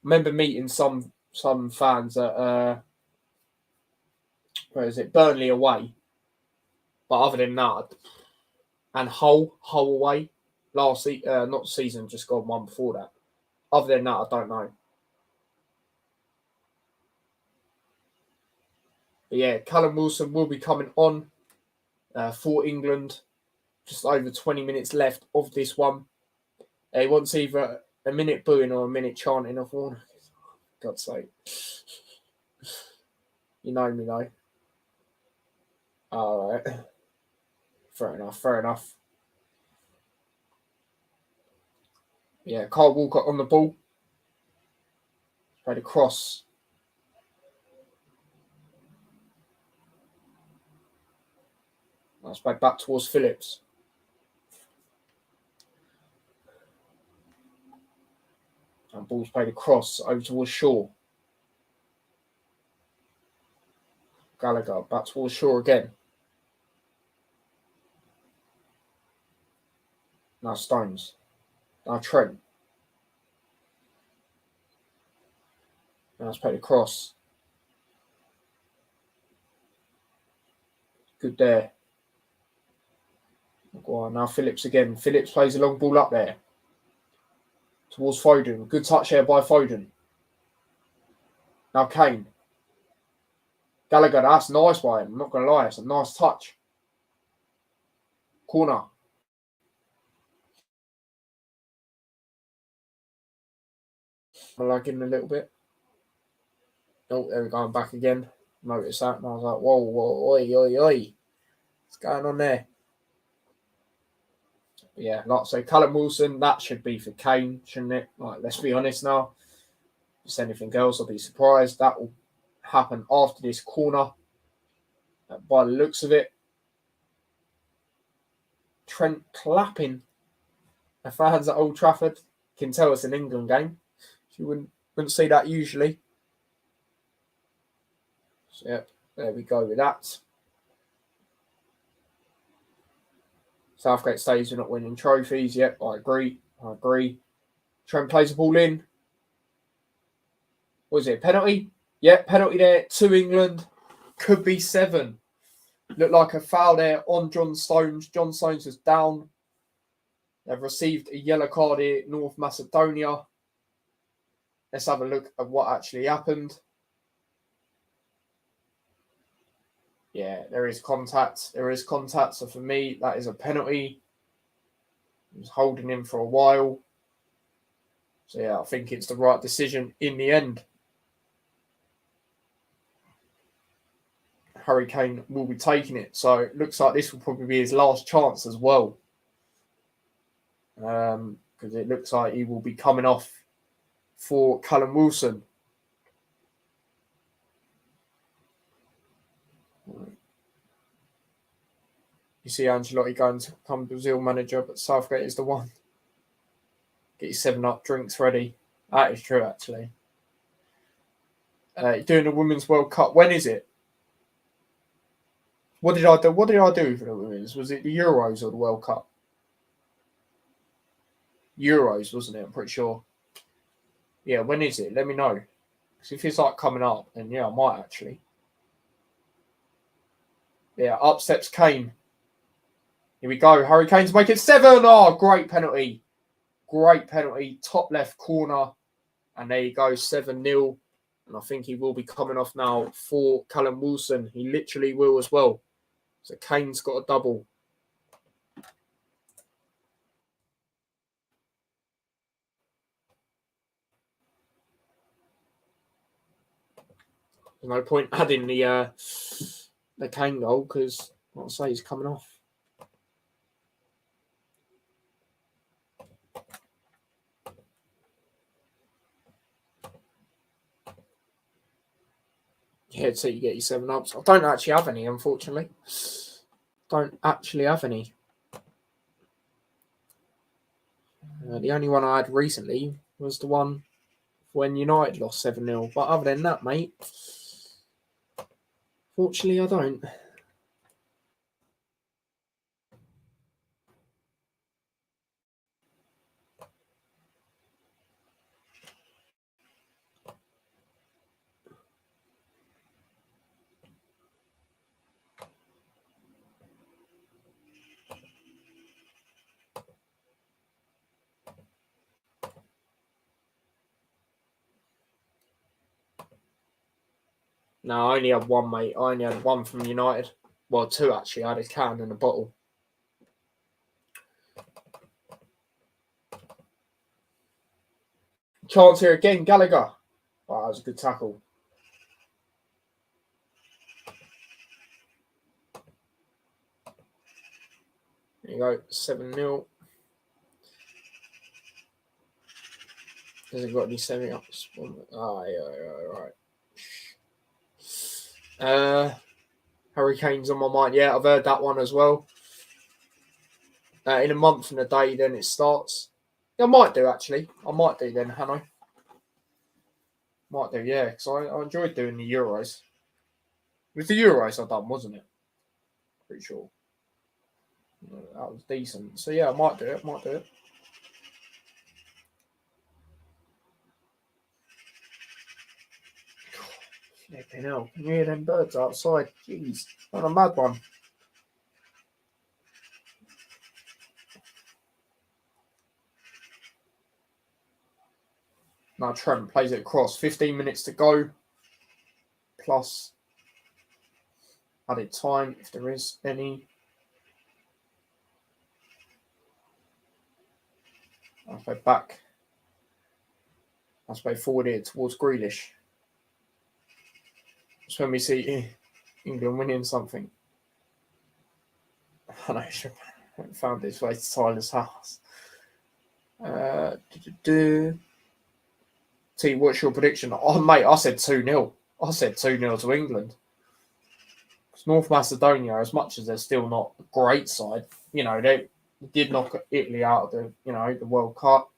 Remember meeting some fans at where is it? Burnley away. But other than that, and Hull away last not season, just gone one before that. Other than that, I don't know. But yeah, Callum Wilson will be coming on for England. Just over 20 minutes left of this one. He wants either a minute booing or a minute chanting of Warner. God's sake. You know me though. All right. Fair enough. Fair enough. Yeah, Kyle Walker on the ball. Played a cross. That's played back towards Phillips. And ball's played across over towards Shaw. Gallagher back towards Shaw again. Now Stones. Now Trent. Now it's played across. Good there. Now Phillips again. Phillips plays a long ball up there. Towards Foden. Good touch here by Foden. Now Kane. Gallagher, that's nice by him. I'm not going to lie. It's a nice touch. Corner. I'm lagging a little bit. Oh, there we go. I'm back again. Noticed that. And I was like, whoa, whoa, oi, oi, oi. What's going on there? Yeah, like I say, Callum Wilson, that should be for Kane, shouldn't it? Like, let's be honest now. If it's anything else, I'll be surprised. That will happen after this corner. By the looks of it, Trent clapping the fans at Old Trafford. Can tell it's an England game. You wouldn't see that usually. So, yeah, there we go with that. Southgate stays, we're not winning trophies. Yep, I agree. Trent plays the ball in. Was it a penalty? Yep, penalty there to England. Could be 7. Looked like a foul there on John Stones. John Stones was down. They've received a yellow card here, North Macedonia. Let's have a look at what actually happened. Yeah, there is contact. So for me, that is a penalty. He was holding him for a while. So yeah, I think it's the right decision in the end. Harry Kane will be taking it. So it looks like this will probably be his last chance as well. Because it looks like he will be coming off for Callum Wilson. You see Ancelotti going to become Brazil manager, but Southgate is the one. Get your 7-Up drinks ready. That is true, actually. You're doing the Women's World Cup. When is it? What did I do? What did I do for the Women's? Was it the Euros or the World Cup? Euros, wasn't it? I'm pretty sure. Yeah, when is it? Let me know. Because if it's like coming up, then yeah, I might actually. Yeah, up steps Kane. Here we go. Harry Kane's making 7. Oh, great penalty. Great penalty. Top left corner. And there you go, 7-0. And I think he will be coming off now for Callum Wilson. He literally will as well. So Kane's got a double. There's no point adding the Kane goal because, like I say, he's coming off. Yeah, so you get your 7-Ups. I don't actually have any, unfortunately. Don't actually have any. The only one I had recently was the one when United lost 7-0. But other than that, mate, fortunately, I don't. No, I only had one, mate. I only had one from United. Well, 2 actually. I had a can and a bottle. Chance here again, Gallagher. Oh, that was a good tackle. There you go, 7-0. Has it got any semi-ups? Yeah, right. Hurricanes on my mind. Yeah, I've heard that one as well. In a month and a day, then it starts. Yeah, I might do, actually. I might do then, Hanno. Might do, yeah, because I enjoyed doing the Euros. It was the Euros I done, wasn't it? Pretty sure. That was decent. So, yeah, I might do it. Flipping hell. Can you hear them birds outside? Jeez. What a mad one. Now Trent plays it across. 15 minutes to go. Plus added time, if there is any. I'll play back. I'll play forward here towards Grealish. That's when we see England winning something. I know, I found its way to Tyler's house. T, what's your prediction? Oh, mate, I said 2-0. I said 2-0 to England. Because North Macedonia, as much as they're still not a great side, they did knock Italy out of the World Cup.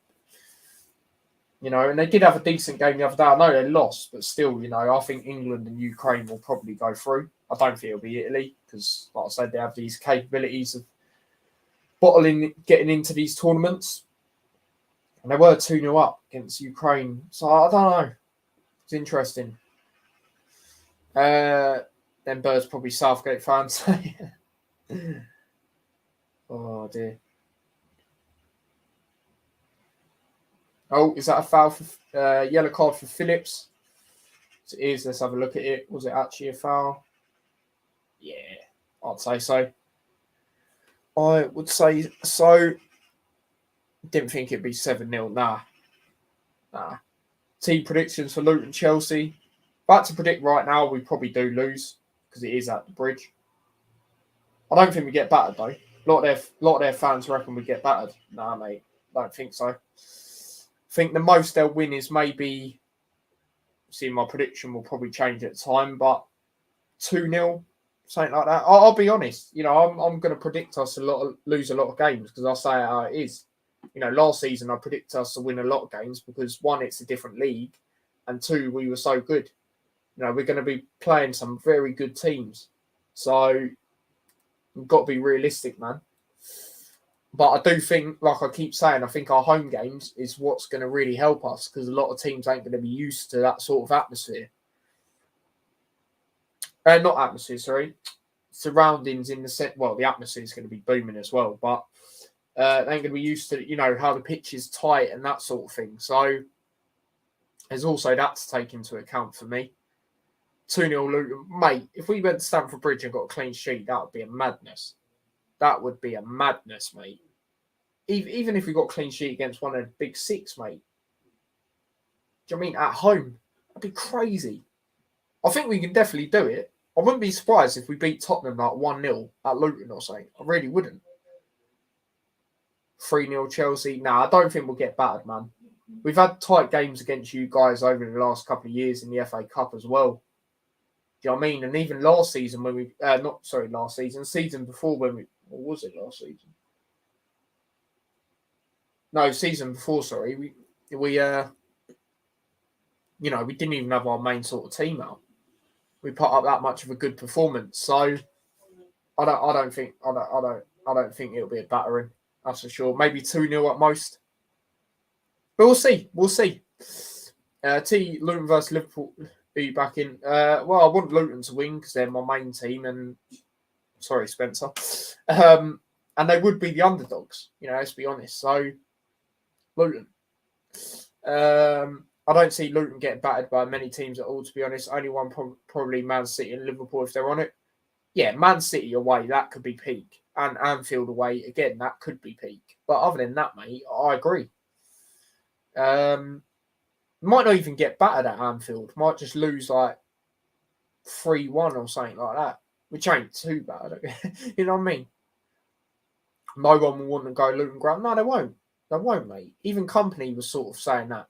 And they did have a decent game the other day. I know they lost, but still, I think England and Ukraine will probably go through. I don't think it'll be Italy because, like I said, they have these capabilities of getting into these tournaments. And they were 2-0 up against Ukraine. So, I don't know. It's interesting. Then Bird's probably Southgate fans. Oh, dear. Oh, is that a foul for yellow card for Phillips? It is. Let's have a look at it. Was it actually a foul? Yeah, I'd say so. I would say so. Didn't think it'd be 7-0. Nah. Team predictions for Luton Chelsea. But to predict right now, we probably do lose because it is at the Bridge. I don't think we get battered though. A lot of their fans reckon we get battered. Nah, mate, don't think so. I think the most they'll win is maybe. See, my prediction will probably change at the time, but 2-0, something like that. I'll be honest. I'm going to predict us lose a lot of games because I'll say how it is. Last season I predict us to win a lot of games because one, it's a different league, and two, we were so good. We're going to be playing some very good teams, so we've got to be realistic, man. But I do think, like I keep saying, I think our home games is what's going to really help us because a lot of teams ain't going to be used to that sort of atmosphere. Not atmosphere, sorry. Surroundings in the set. Well, the atmosphere is going to be booming as well, but they ain't going to be used to, how the pitch is tight and that sort of thing. So there's also that to take into account for me. 2-0 Luton. Mate, if we went to Stamford Bridge and got a clean sheet, that would be a madness. That would be a madness, mate. Even if we got a clean sheet against one of the big six, mate. Do you know what I mean? At home. That'd be crazy. I think we can definitely do it. I wouldn't be surprised if we beat Tottenham like 1-0 at Luton or something. I really wouldn't. 3-0 Chelsea. Nah, I don't think we'll get battered, man. We've had tight games against you guys over the last couple of years in the FA Cup as well. Do you know what I mean? And even last season when we... season before when we... Or was it last season? No, season before, sorry. We didn't even have our main sort of team out. We put up that much of a good performance. So I don't think it'll be a battering. That's for sure. Maybe 2-0 at most. But we'll see. Luton versus Liverpool be back in. I want Luton to win because they're my main team and sorry, Spencer. And they would be the underdogs, let's be honest. So Luton. I don't see Luton getting battered by many teams at all, to be honest. Only one, probably Man City and Liverpool if they're on it. Yeah, Man City away, that could be peak. And Anfield away, again, that could be peak. But other than that, mate, I agree. Might not even get battered at Anfield. Might just lose like 3-1 or something like that. Which ain't too bad. You know what I mean? no one will want to go Luton Ground. No, they won't. They won't, mate. Even Company was sort of saying that,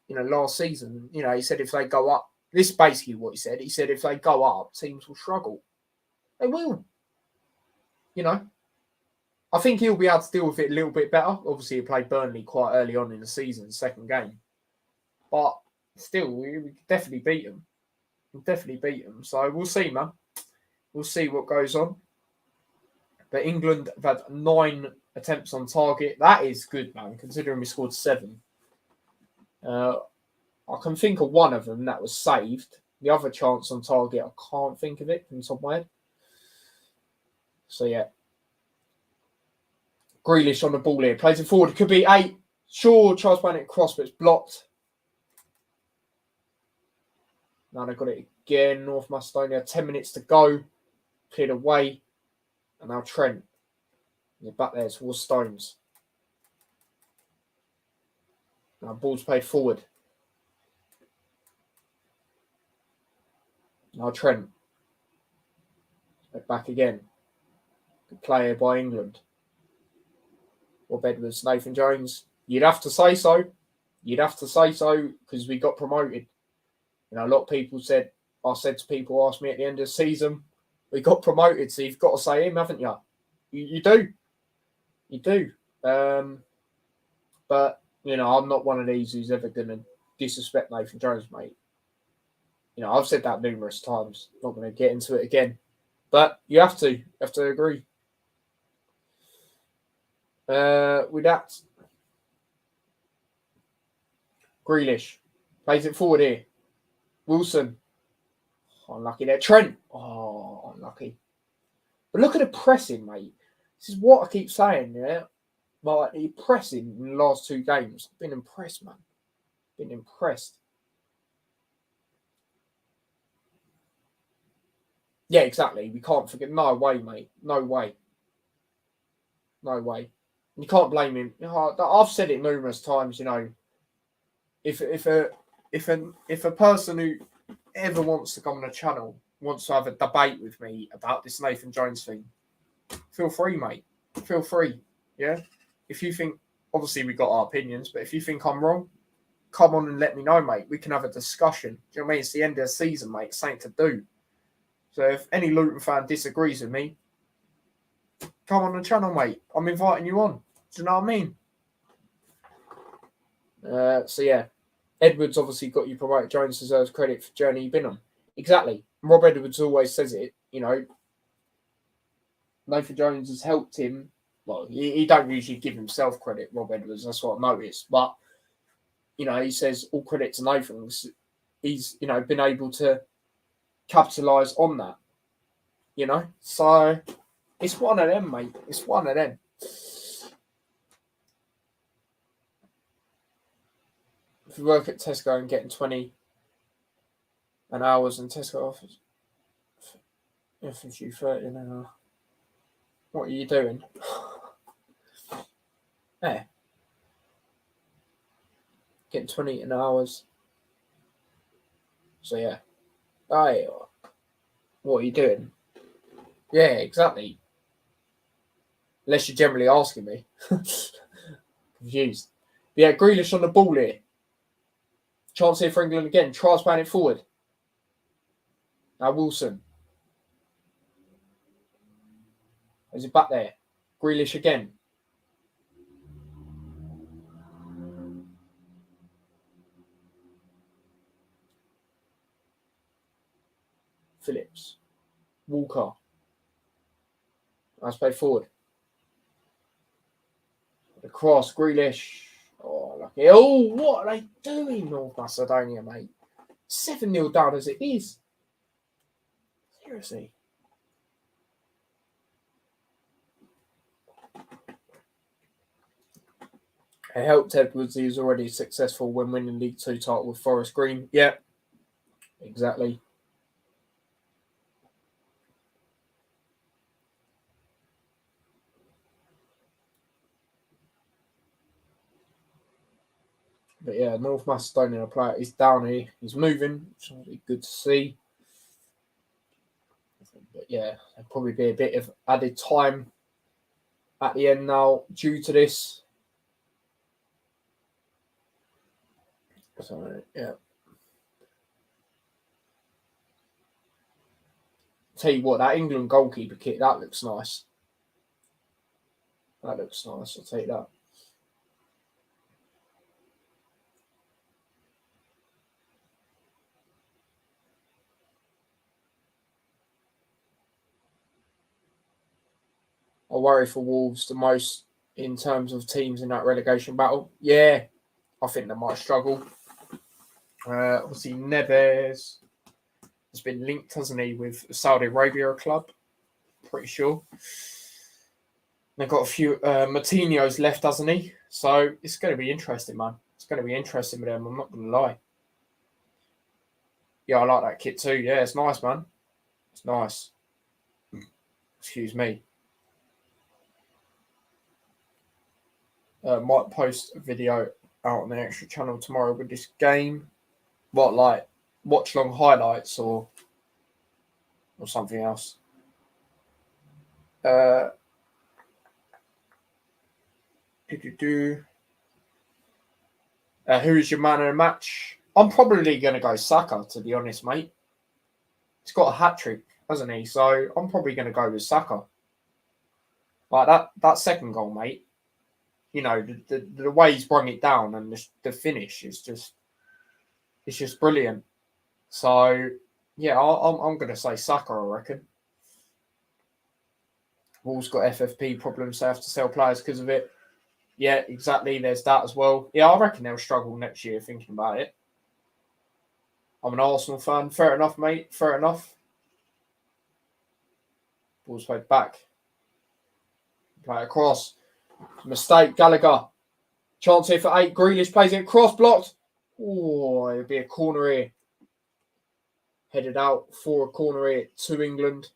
last season. He said if they go up, this is basically what he said. He said if they go up, teams will struggle. They will. I think he'll be able to deal with it a little bit better. Obviously, he played Burnley quite early on in the season, second game. But still, we definitely beat them. We'll definitely beat them. So we'll see, man. We'll see what goes on. But England have had 9 attempts on target. That is good, man, considering we scored 7. I can think of one of them that was saved. The other chance on target, I can't think of it from the top of my head. So, yeah. Grealish on the ball here. Plays it forward. It could be 8. Sure, tries playing it across, but it's blocked. Now they've got it again. North Macedonia. 10 minutes to go. Cleared away. And now Trent. You're back there towards Stones. Now ball's played forward. Now Trent. Back again. Good play by England. Rob Edwards, Nathan Jones. You'd have to say so. You'd have to say so because we got promoted. A lot of people said, I said to people, asked me at the end of the season, we got promoted, so you've got to say him, haven't you? You do. You do. But, I'm not one of these who's ever going to disrespect Nathan Jones, mate. I've said that numerous times. Not going to get into it again. But you have to. You have to agree. With that, Grealish plays it forward here. Wilson. Unlucky there. Trent. Oh, unlucky. But look at the pressing, mate. This is what I keep saying, yeah? Like, the pressing in the last 2 games. I've been impressed, man. Been impressed. Yeah, exactly. We can't forget. No way, mate. No way. No way. You can't blame him. I've said it numerous times, If a person who ever wants to come on a channel wants to have a debate with me about this Nathan Jones thing, feel free, mate. Feel free. Yeah. If you think, obviously we got our opinions, but if you think I'm wrong, come on and let me know, mate. We can have a discussion. Do you know what I mean? It's the end of the season, mate. It's something to do. So if any Luton fan disagrees with me, come on the channel, mate. I'm inviting you on. Do you know what I mean? So yeah, Edwards obviously got you promoted. Jones deserves credit for the journey you've been on. Exactly. Rob Edwards always says it. Nathan Jones has helped him. Well, he don't usually give himself credit, Rob Edwards. That's what I noticed. But he says all credit to Nathan. He's been able to capitalise on that. So it's one of them, mate. It's one of them. If you work at Tesco and getting 20 an hours and Tesco offers you 30 an hour, what are you doing? Yeah. Getting 20 an hours. So yeah. Hey, what are you doing? Yeah, exactly. Unless you're generally asking me. Confused. But yeah, Grealish on the ball here. Chance here for England again. Tries playing it forward. Now Wilson. Is it back there? Grealish again. Phillips. Walker. Nice play forward. The cross. Grealish. Oh, lucky. Oh, what are they doing, North Macedonia, mate? 7-0 down as it is. Seriously. It helped Edwards. He was already successful when winning League 2 title with Forest Green. Yeah, exactly. But yeah, North Macedonia player is down here. He's moving, which will be good to see. But yeah, there'll probably be a bit of added time at the end now due to this. So, yeah. Tell you what, that England goalkeeper kit, that looks nice. That looks nice, I'll take that. I worry for Wolves the most in terms of teams in that relegation battle. Yeah, I think they might struggle. Obviously, Neves has been linked, hasn't he, with Saudi Arabia club? Pretty sure. They've got a few Martinho's left, hasn't he? So it's going to be interesting, man. It's going to be interesting with them. I'm not going to lie. Yeah, I like that kit too. Yeah, it's nice, man. It's nice. Excuse me. Might post a video out on the extra channel tomorrow with this game. What, like watch-long highlights or something else? Who is your man of the match? I'm probably going to go Saka, to be honest, mate. He's got a hat-trick, hasn't he? So I'm probably going to go with Saka. Like that second goal, mate. You know, the way he's brought it down and the finish is just brilliant. So, yeah, I'm going to say Saka, I reckon. Wolves got FFP problems. They have to sell players because of it. Yeah, exactly. There's that as well. Yeah, I reckon they'll struggle next year thinking about it. I'm an Arsenal fan. Fair enough, mate. Fair enough. Ball's played back. Play across. Mistake, Gallagher. Chance here for 8. Grealish plays it. Cross blocked. Oh, it'll be a corner here. Headed out for a corner here to England.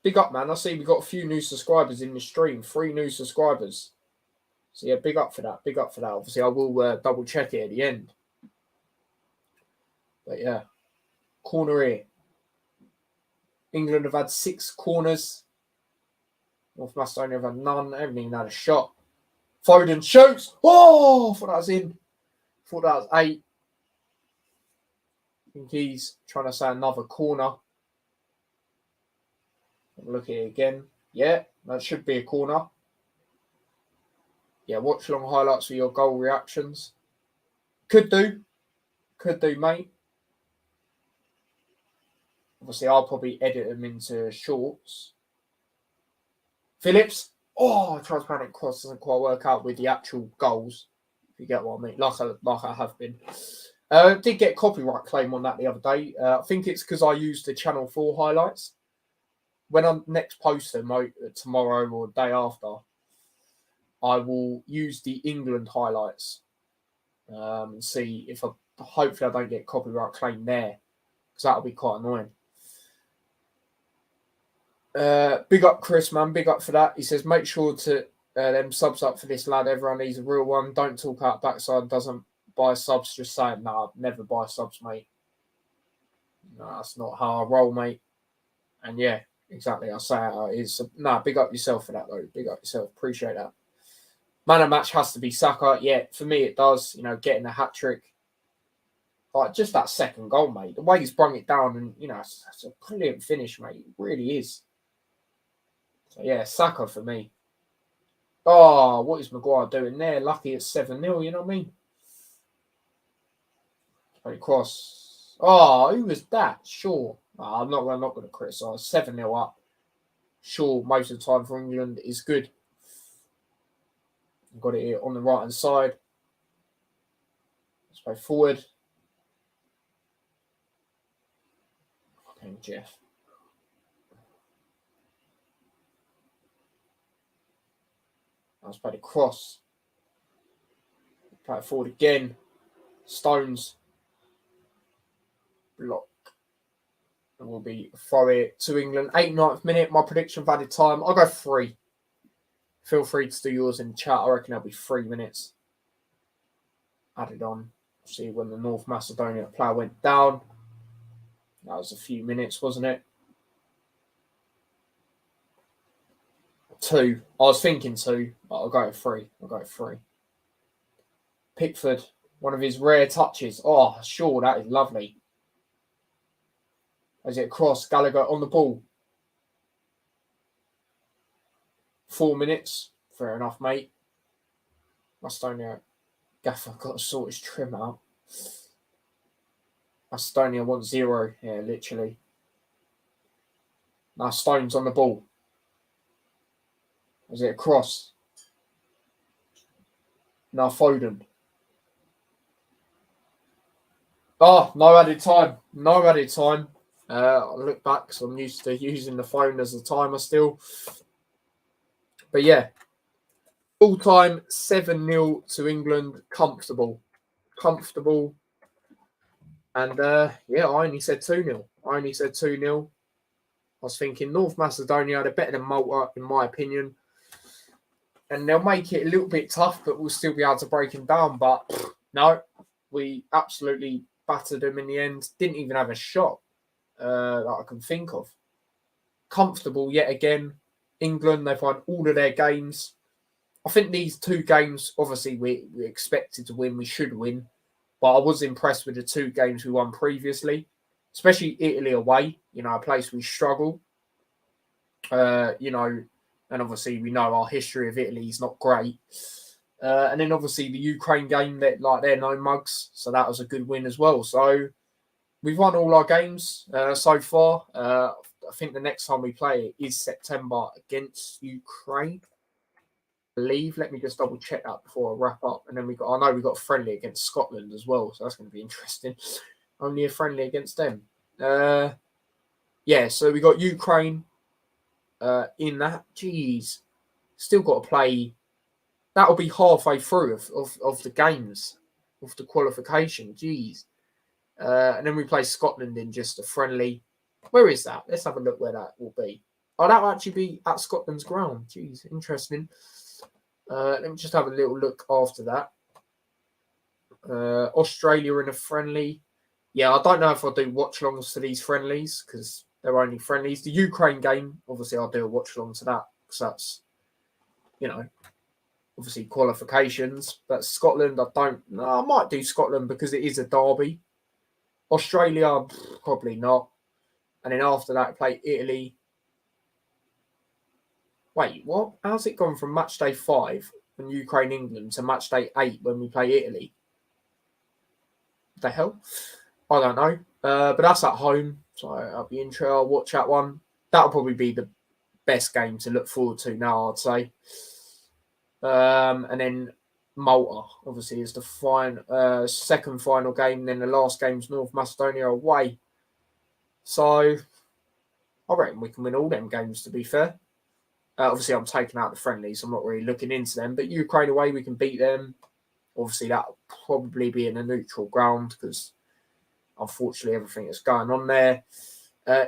Big up, man. I see we got a few new subscribers in the stream. 3 new subscribers. So, yeah, big up for that. Big up for that. Obviously, I will double check it at the end. But, yeah. Corner here. England have had 6 corners. North Macedonia have had none. Everything had a shot. Foden shoots. Oh, I thought that was in. Thought that was 8. I think he's trying to say another corner. Look at it again. Yeah, that should be a corner. Yeah, watch long highlights for your goal reactions. Could do, mate. Obviously, I'll probably edit them into shorts. Phillips. Oh, transparent cross doesn't quite work out with the actual goals. If you get what I mean, like I have been. Did get copyright claim on that the other day. I think it's because I used the Channel 4 highlights. When I next post them tomorrow or day after, I will use the England highlights and see if hopefully I don't get copyright claim there, because that'll be quite annoying. Big up Chris, man. Big up for that. He says, make sure to them subs up for this lad. Everyone needs a real one. Don't talk out backside. Doesn't buy subs. Just saying, nah, never buy subs, mate. No, that's not how I roll, mate. And yeah, exactly. I'll say how it is. So, nah, big up yourself for that, though. Big up yourself. Appreciate that. Man of match has to be Saka. Yeah, for me it does. You know, getting a hat trick. Like just that second goal, mate. The way he's brung it down, and you know, it's a brilliant finish, mate. It really is. So yeah, Saka for me. Oh, what is Maguire doing there? Lucky it's 7-0, you know what I mean? Play cross. Oh, who was that? Sure. I'm not going to criticise. 7-0 up. Sure, most of the time for England is good. Got it here on the right hand side. Let's play forward. Okay, Jeff. Let's play the cross. Play it forward again. Stones. Block. And we'll be throw it to England. 89th minute. My prediction for added time. I'll go 3. Feel free to do yours in chat. I reckon that'll be 3 minutes added on. See when the North Macedonia player went down. That was a few minutes, wasn't it? 2. I was thinking 2, but I'll go with 3. Pickford, one of his rare touches. Oh, sure, that is lovely. As it across, Gallagher on the ball. 4 minutes. Fair enough, mate. Macedonia. Gaffer got to sort his trim out. Macedonia wants 0. Yeah, literally. Now Stone's on the ball. Is it across? Now Foden. Oh, no added time. I look back, so I'm used to using the phone as a timer still. But yeah, full time 7-0 to England. Comfortable. And yeah, I only said 2-0. I was thinking North Macedonia, they're better than Malta, in my opinion. And they'll make it a little bit tough, but we'll still be able to break them down. But no, we absolutely battered them in the end. Didn't even have a shot that I can think of. Comfortable yet again. England, they've won all of their games. I think these 2 games, obviously, we expected to win. We should win. But I was impressed with the 2 games we won previously, especially Italy away, a place we struggle. And obviously we know our history of Italy is not great. And then obviously the Ukraine game, they're no mugs. So that was a good win as well. So we've won all our games so far. I think the next time we play is September against Ukraine, I believe. Let me just double check that before I wrap up. And then we've got a friendly against Scotland as well. So that's going to be interesting. Only a friendly against them. Yeah, so we got Ukraine in that. Jeez. Still got to play. That'll be halfway through of the games, of the qualification. Jeez. And then we play Scotland in just a friendly. Where is that? Let's have a look where that will be. Oh, that will actually be at Scotland's ground. Jeez, interesting. Let me just have a little look after that. Australia in a friendly. Yeah, I don't know if I'll do watch-alongs to these friendlies because they're only friendlies. The Ukraine game, obviously, I'll do a watch-along to that because that's, obviously qualifications. But Scotland, I might do Scotland because it is a derby. Australia, probably not. And then after that, play Italy. Wait, what? How's it gone from match day 5 when Ukraine England to match day 8 when we play Italy? What the hell? I don't know. But that's at home, so I'll be interested. I'll watch that one. That'll probably be the best game to look forward to now, I'd say. And then Malta, obviously, is the second final game. Then the last game's North Macedonia away. So I reckon we can win all them games, to be fair. Obviously, I'm taking out the friendlies. I'm not really looking into them. But Ukraine away, we can beat them. Obviously, that'll probably be in a neutral ground because, unfortunately, everything that's going on there.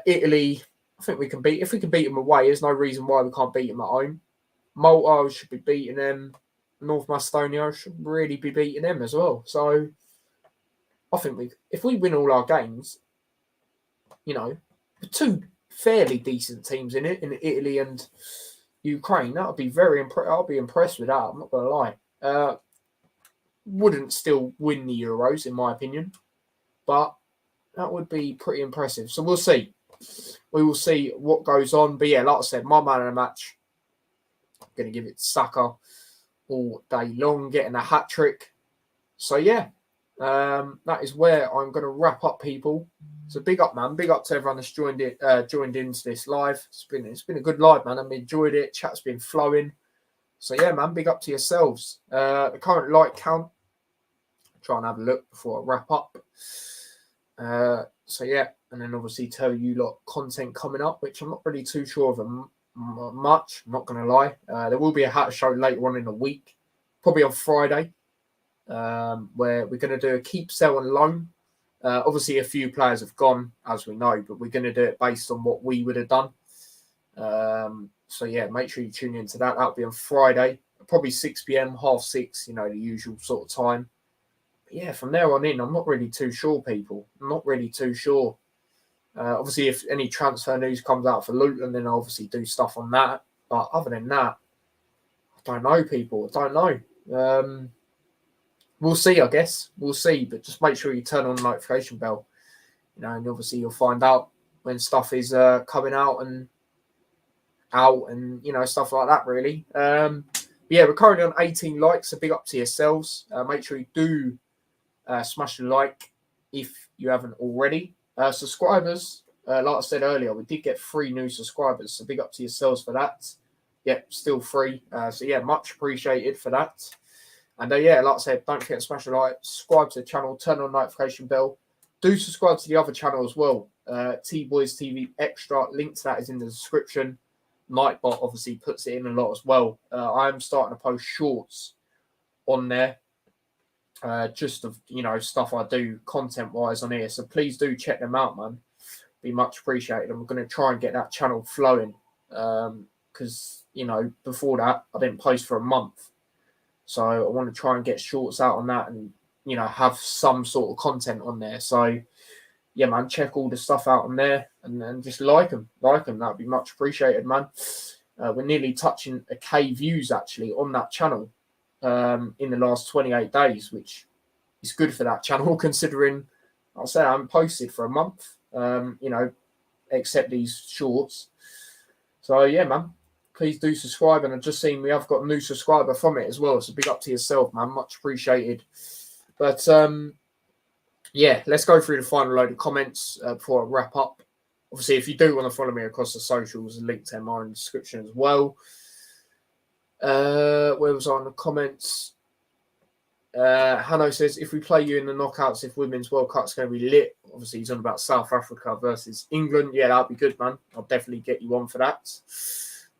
Italy, I think we can beat. If we can beat them away, there's no reason why we can't beat them at home. Malta should be beating them. North Macedonia should really be beating them as well. So I think if we win all our games, the 2 fairly decent teams in Italy and Ukraine, that would be I'll be impressed with that. I'm not going to lie. Wouldn't still win the Euros, in my opinion, but that would be pretty impressive. So we'll see. We will see what goes on. But yeah, like I said, my man of the match, I'm going to give it to Saka all day long, getting a hat trick. So yeah, that is where I'm going to wrap up, people. So big up, man. Big up to everyone that's joined into this live. It's been a good live, man. I've enjoyed it. Chat's been flowing. So yeah, man. Big up to yourselves. The current like count. Try and have a look before I wrap up. So yeah, and then obviously tell you lot content coming up, which I'm not really too sure of much. I'm not going to lie. There will be a hat show later on in the week, probably on Friday, where we're going to do a keep, sell, and loan. Obviously, a few players have gone, as we know, but we're going to do it based on what we would have done. So yeah, make sure you tune into that. That'll be on Friday, probably 6 p.m, 6:30, the usual sort of time. But yeah, from there on in, I'm not really too sure, people. I'm not really too sure. Obviously, if any transfer news comes out for Luton, then I'll obviously do stuff on that. But other than that, I don't know, people. I don't know. We'll see, I guess. We'll see. But just make sure you turn on the notification bell. You know, and obviously you'll find out when stuff is coming out and you know, stuff like that, really. Yeah, we're currently on 18 likes, so big up to yourselves. Make sure you do smash the like if you haven't already. Subscribers, like I said earlier, we did get 3 new subscribers, so big up to yourselves for that. Yep, still free. So yeah, much appreciated for that. And yeah, like I said, don't forget to smash the like, subscribe to the channel, turn on the notification bell. Do subscribe to the other channel as well. T-Boys TV Extra, link to that is in the description. Nightbot obviously puts it in a lot as well. I'm starting to post shorts on there. Just of, you know, stuff I do content-wise on here. So please do check them out, man. Be much appreciated. And we're going to try and get that channel flowing. Because, you know, before that, I didn't post for a month. So I want to try and get shorts out on that and, you know, have some sort of content on there. So, yeah, man, check all the stuff out on there and just like them. That'd be much appreciated, man. We're nearly touching 1,000 views, actually, on that channel in the last 28 days, which is good for that channel, considering, I'll say, I haven't posted for a month, you know, except these shorts. So, yeah, man. Please do subscribe, and I've just seen we have got a new subscriber from it as well, so big up to yourself, man, much appreciated. But yeah, let's go through the final load of comments before I wrap up. Obviously, if you do want to follow me across the socials, the link to them are in the description as well. Where was I on the comments? Hanno says, if we play you in the knockouts, if Women's World Cup's going to be lit, obviously he's on about South Africa versus England. Yeah, that'll be good, man. I'll definitely get you on for that.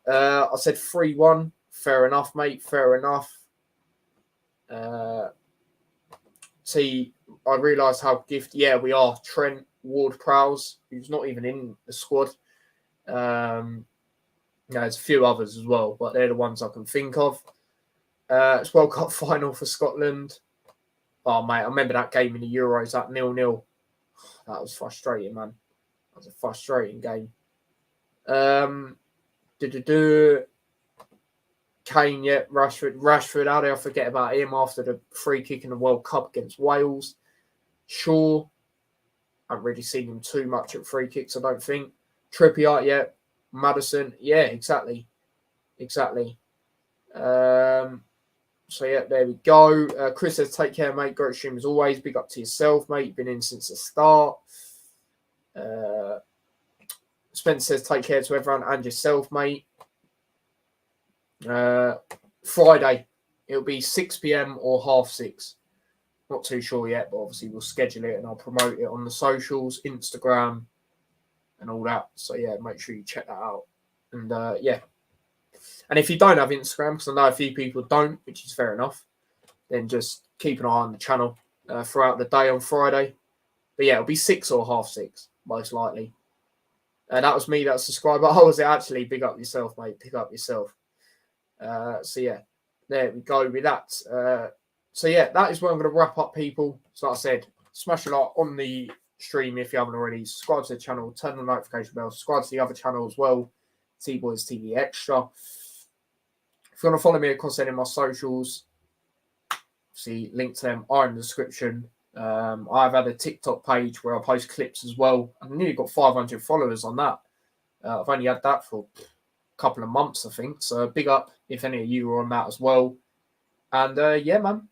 I said 3-1. Fair enough, mate. Fair enough. See, I realised how gifted. Yeah, we are. Trent Ward-Prowse, who's not even in the squad. There's a few others as well, but they're the ones I can think of. It's World Cup final for Scotland. Oh, mate, I remember that game in the Euros, that 0-0. That was frustrating, man. That was a frustrating game. Kane, yeah, Rashford, how did I forget about him after the free kick in the World Cup against Wales? Shaw, I haven't really seen him too much at free kicks, I don't think. Trippier, yeah. Maddison, yeah, exactly. So, yeah, there we go. Chris says, take care, mate. Great stream as always. Big up to yourself, mate. You've been in since the start. Spencer says, take care to everyone and yourself, mate. Friday, it'll be 6 p.m. or 6:30. Not too sure yet, but obviously we'll schedule it and I'll promote it on the socials, Instagram, and all that. So, yeah, make sure you check that out. And, yeah. And if you don't have Instagram, because I know a few people don't, which is fair enough, then just keep an eye on the channel throughout the day on Friday. But, yeah, it'll be 6 or 6:30, most likely. And that was me, that subscriber. Oh, was it actually? Big up yourself, mate. Pick up yourself. So, yeah, there we go with that. So, yeah, that is where I'm going to wrap up, people. So, like I said, smash a like on the stream if you haven't already. Subscribe to the channel, turn on the notification bell. Subscribe to the other channel as well, T-Boys TV Extra. If you want to follow me across any of my socials, see, link to them are in the description. I've had a TikTok page where I post clips as well. I've nearly got 500 followers on that. I've only had that for a couple of months, I think. So big up if any of you are on that as well. And yeah, man,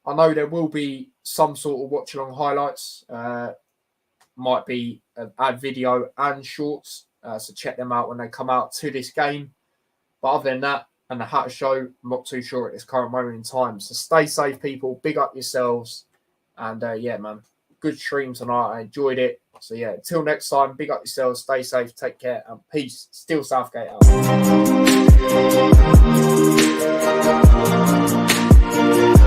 I know there will be some sort of watch-along highlights. Might be an ad video and shorts. So check them out when they come out to this game. But other than that, and the Hatter Show, I'm not too sure at this current moment in time. So stay safe, people. Big up yourselves. And yeah, man, good stream tonight. I enjoyed it. So yeah, until next time, big up yourselves. Stay safe. Take care. And peace. Still Southgate out.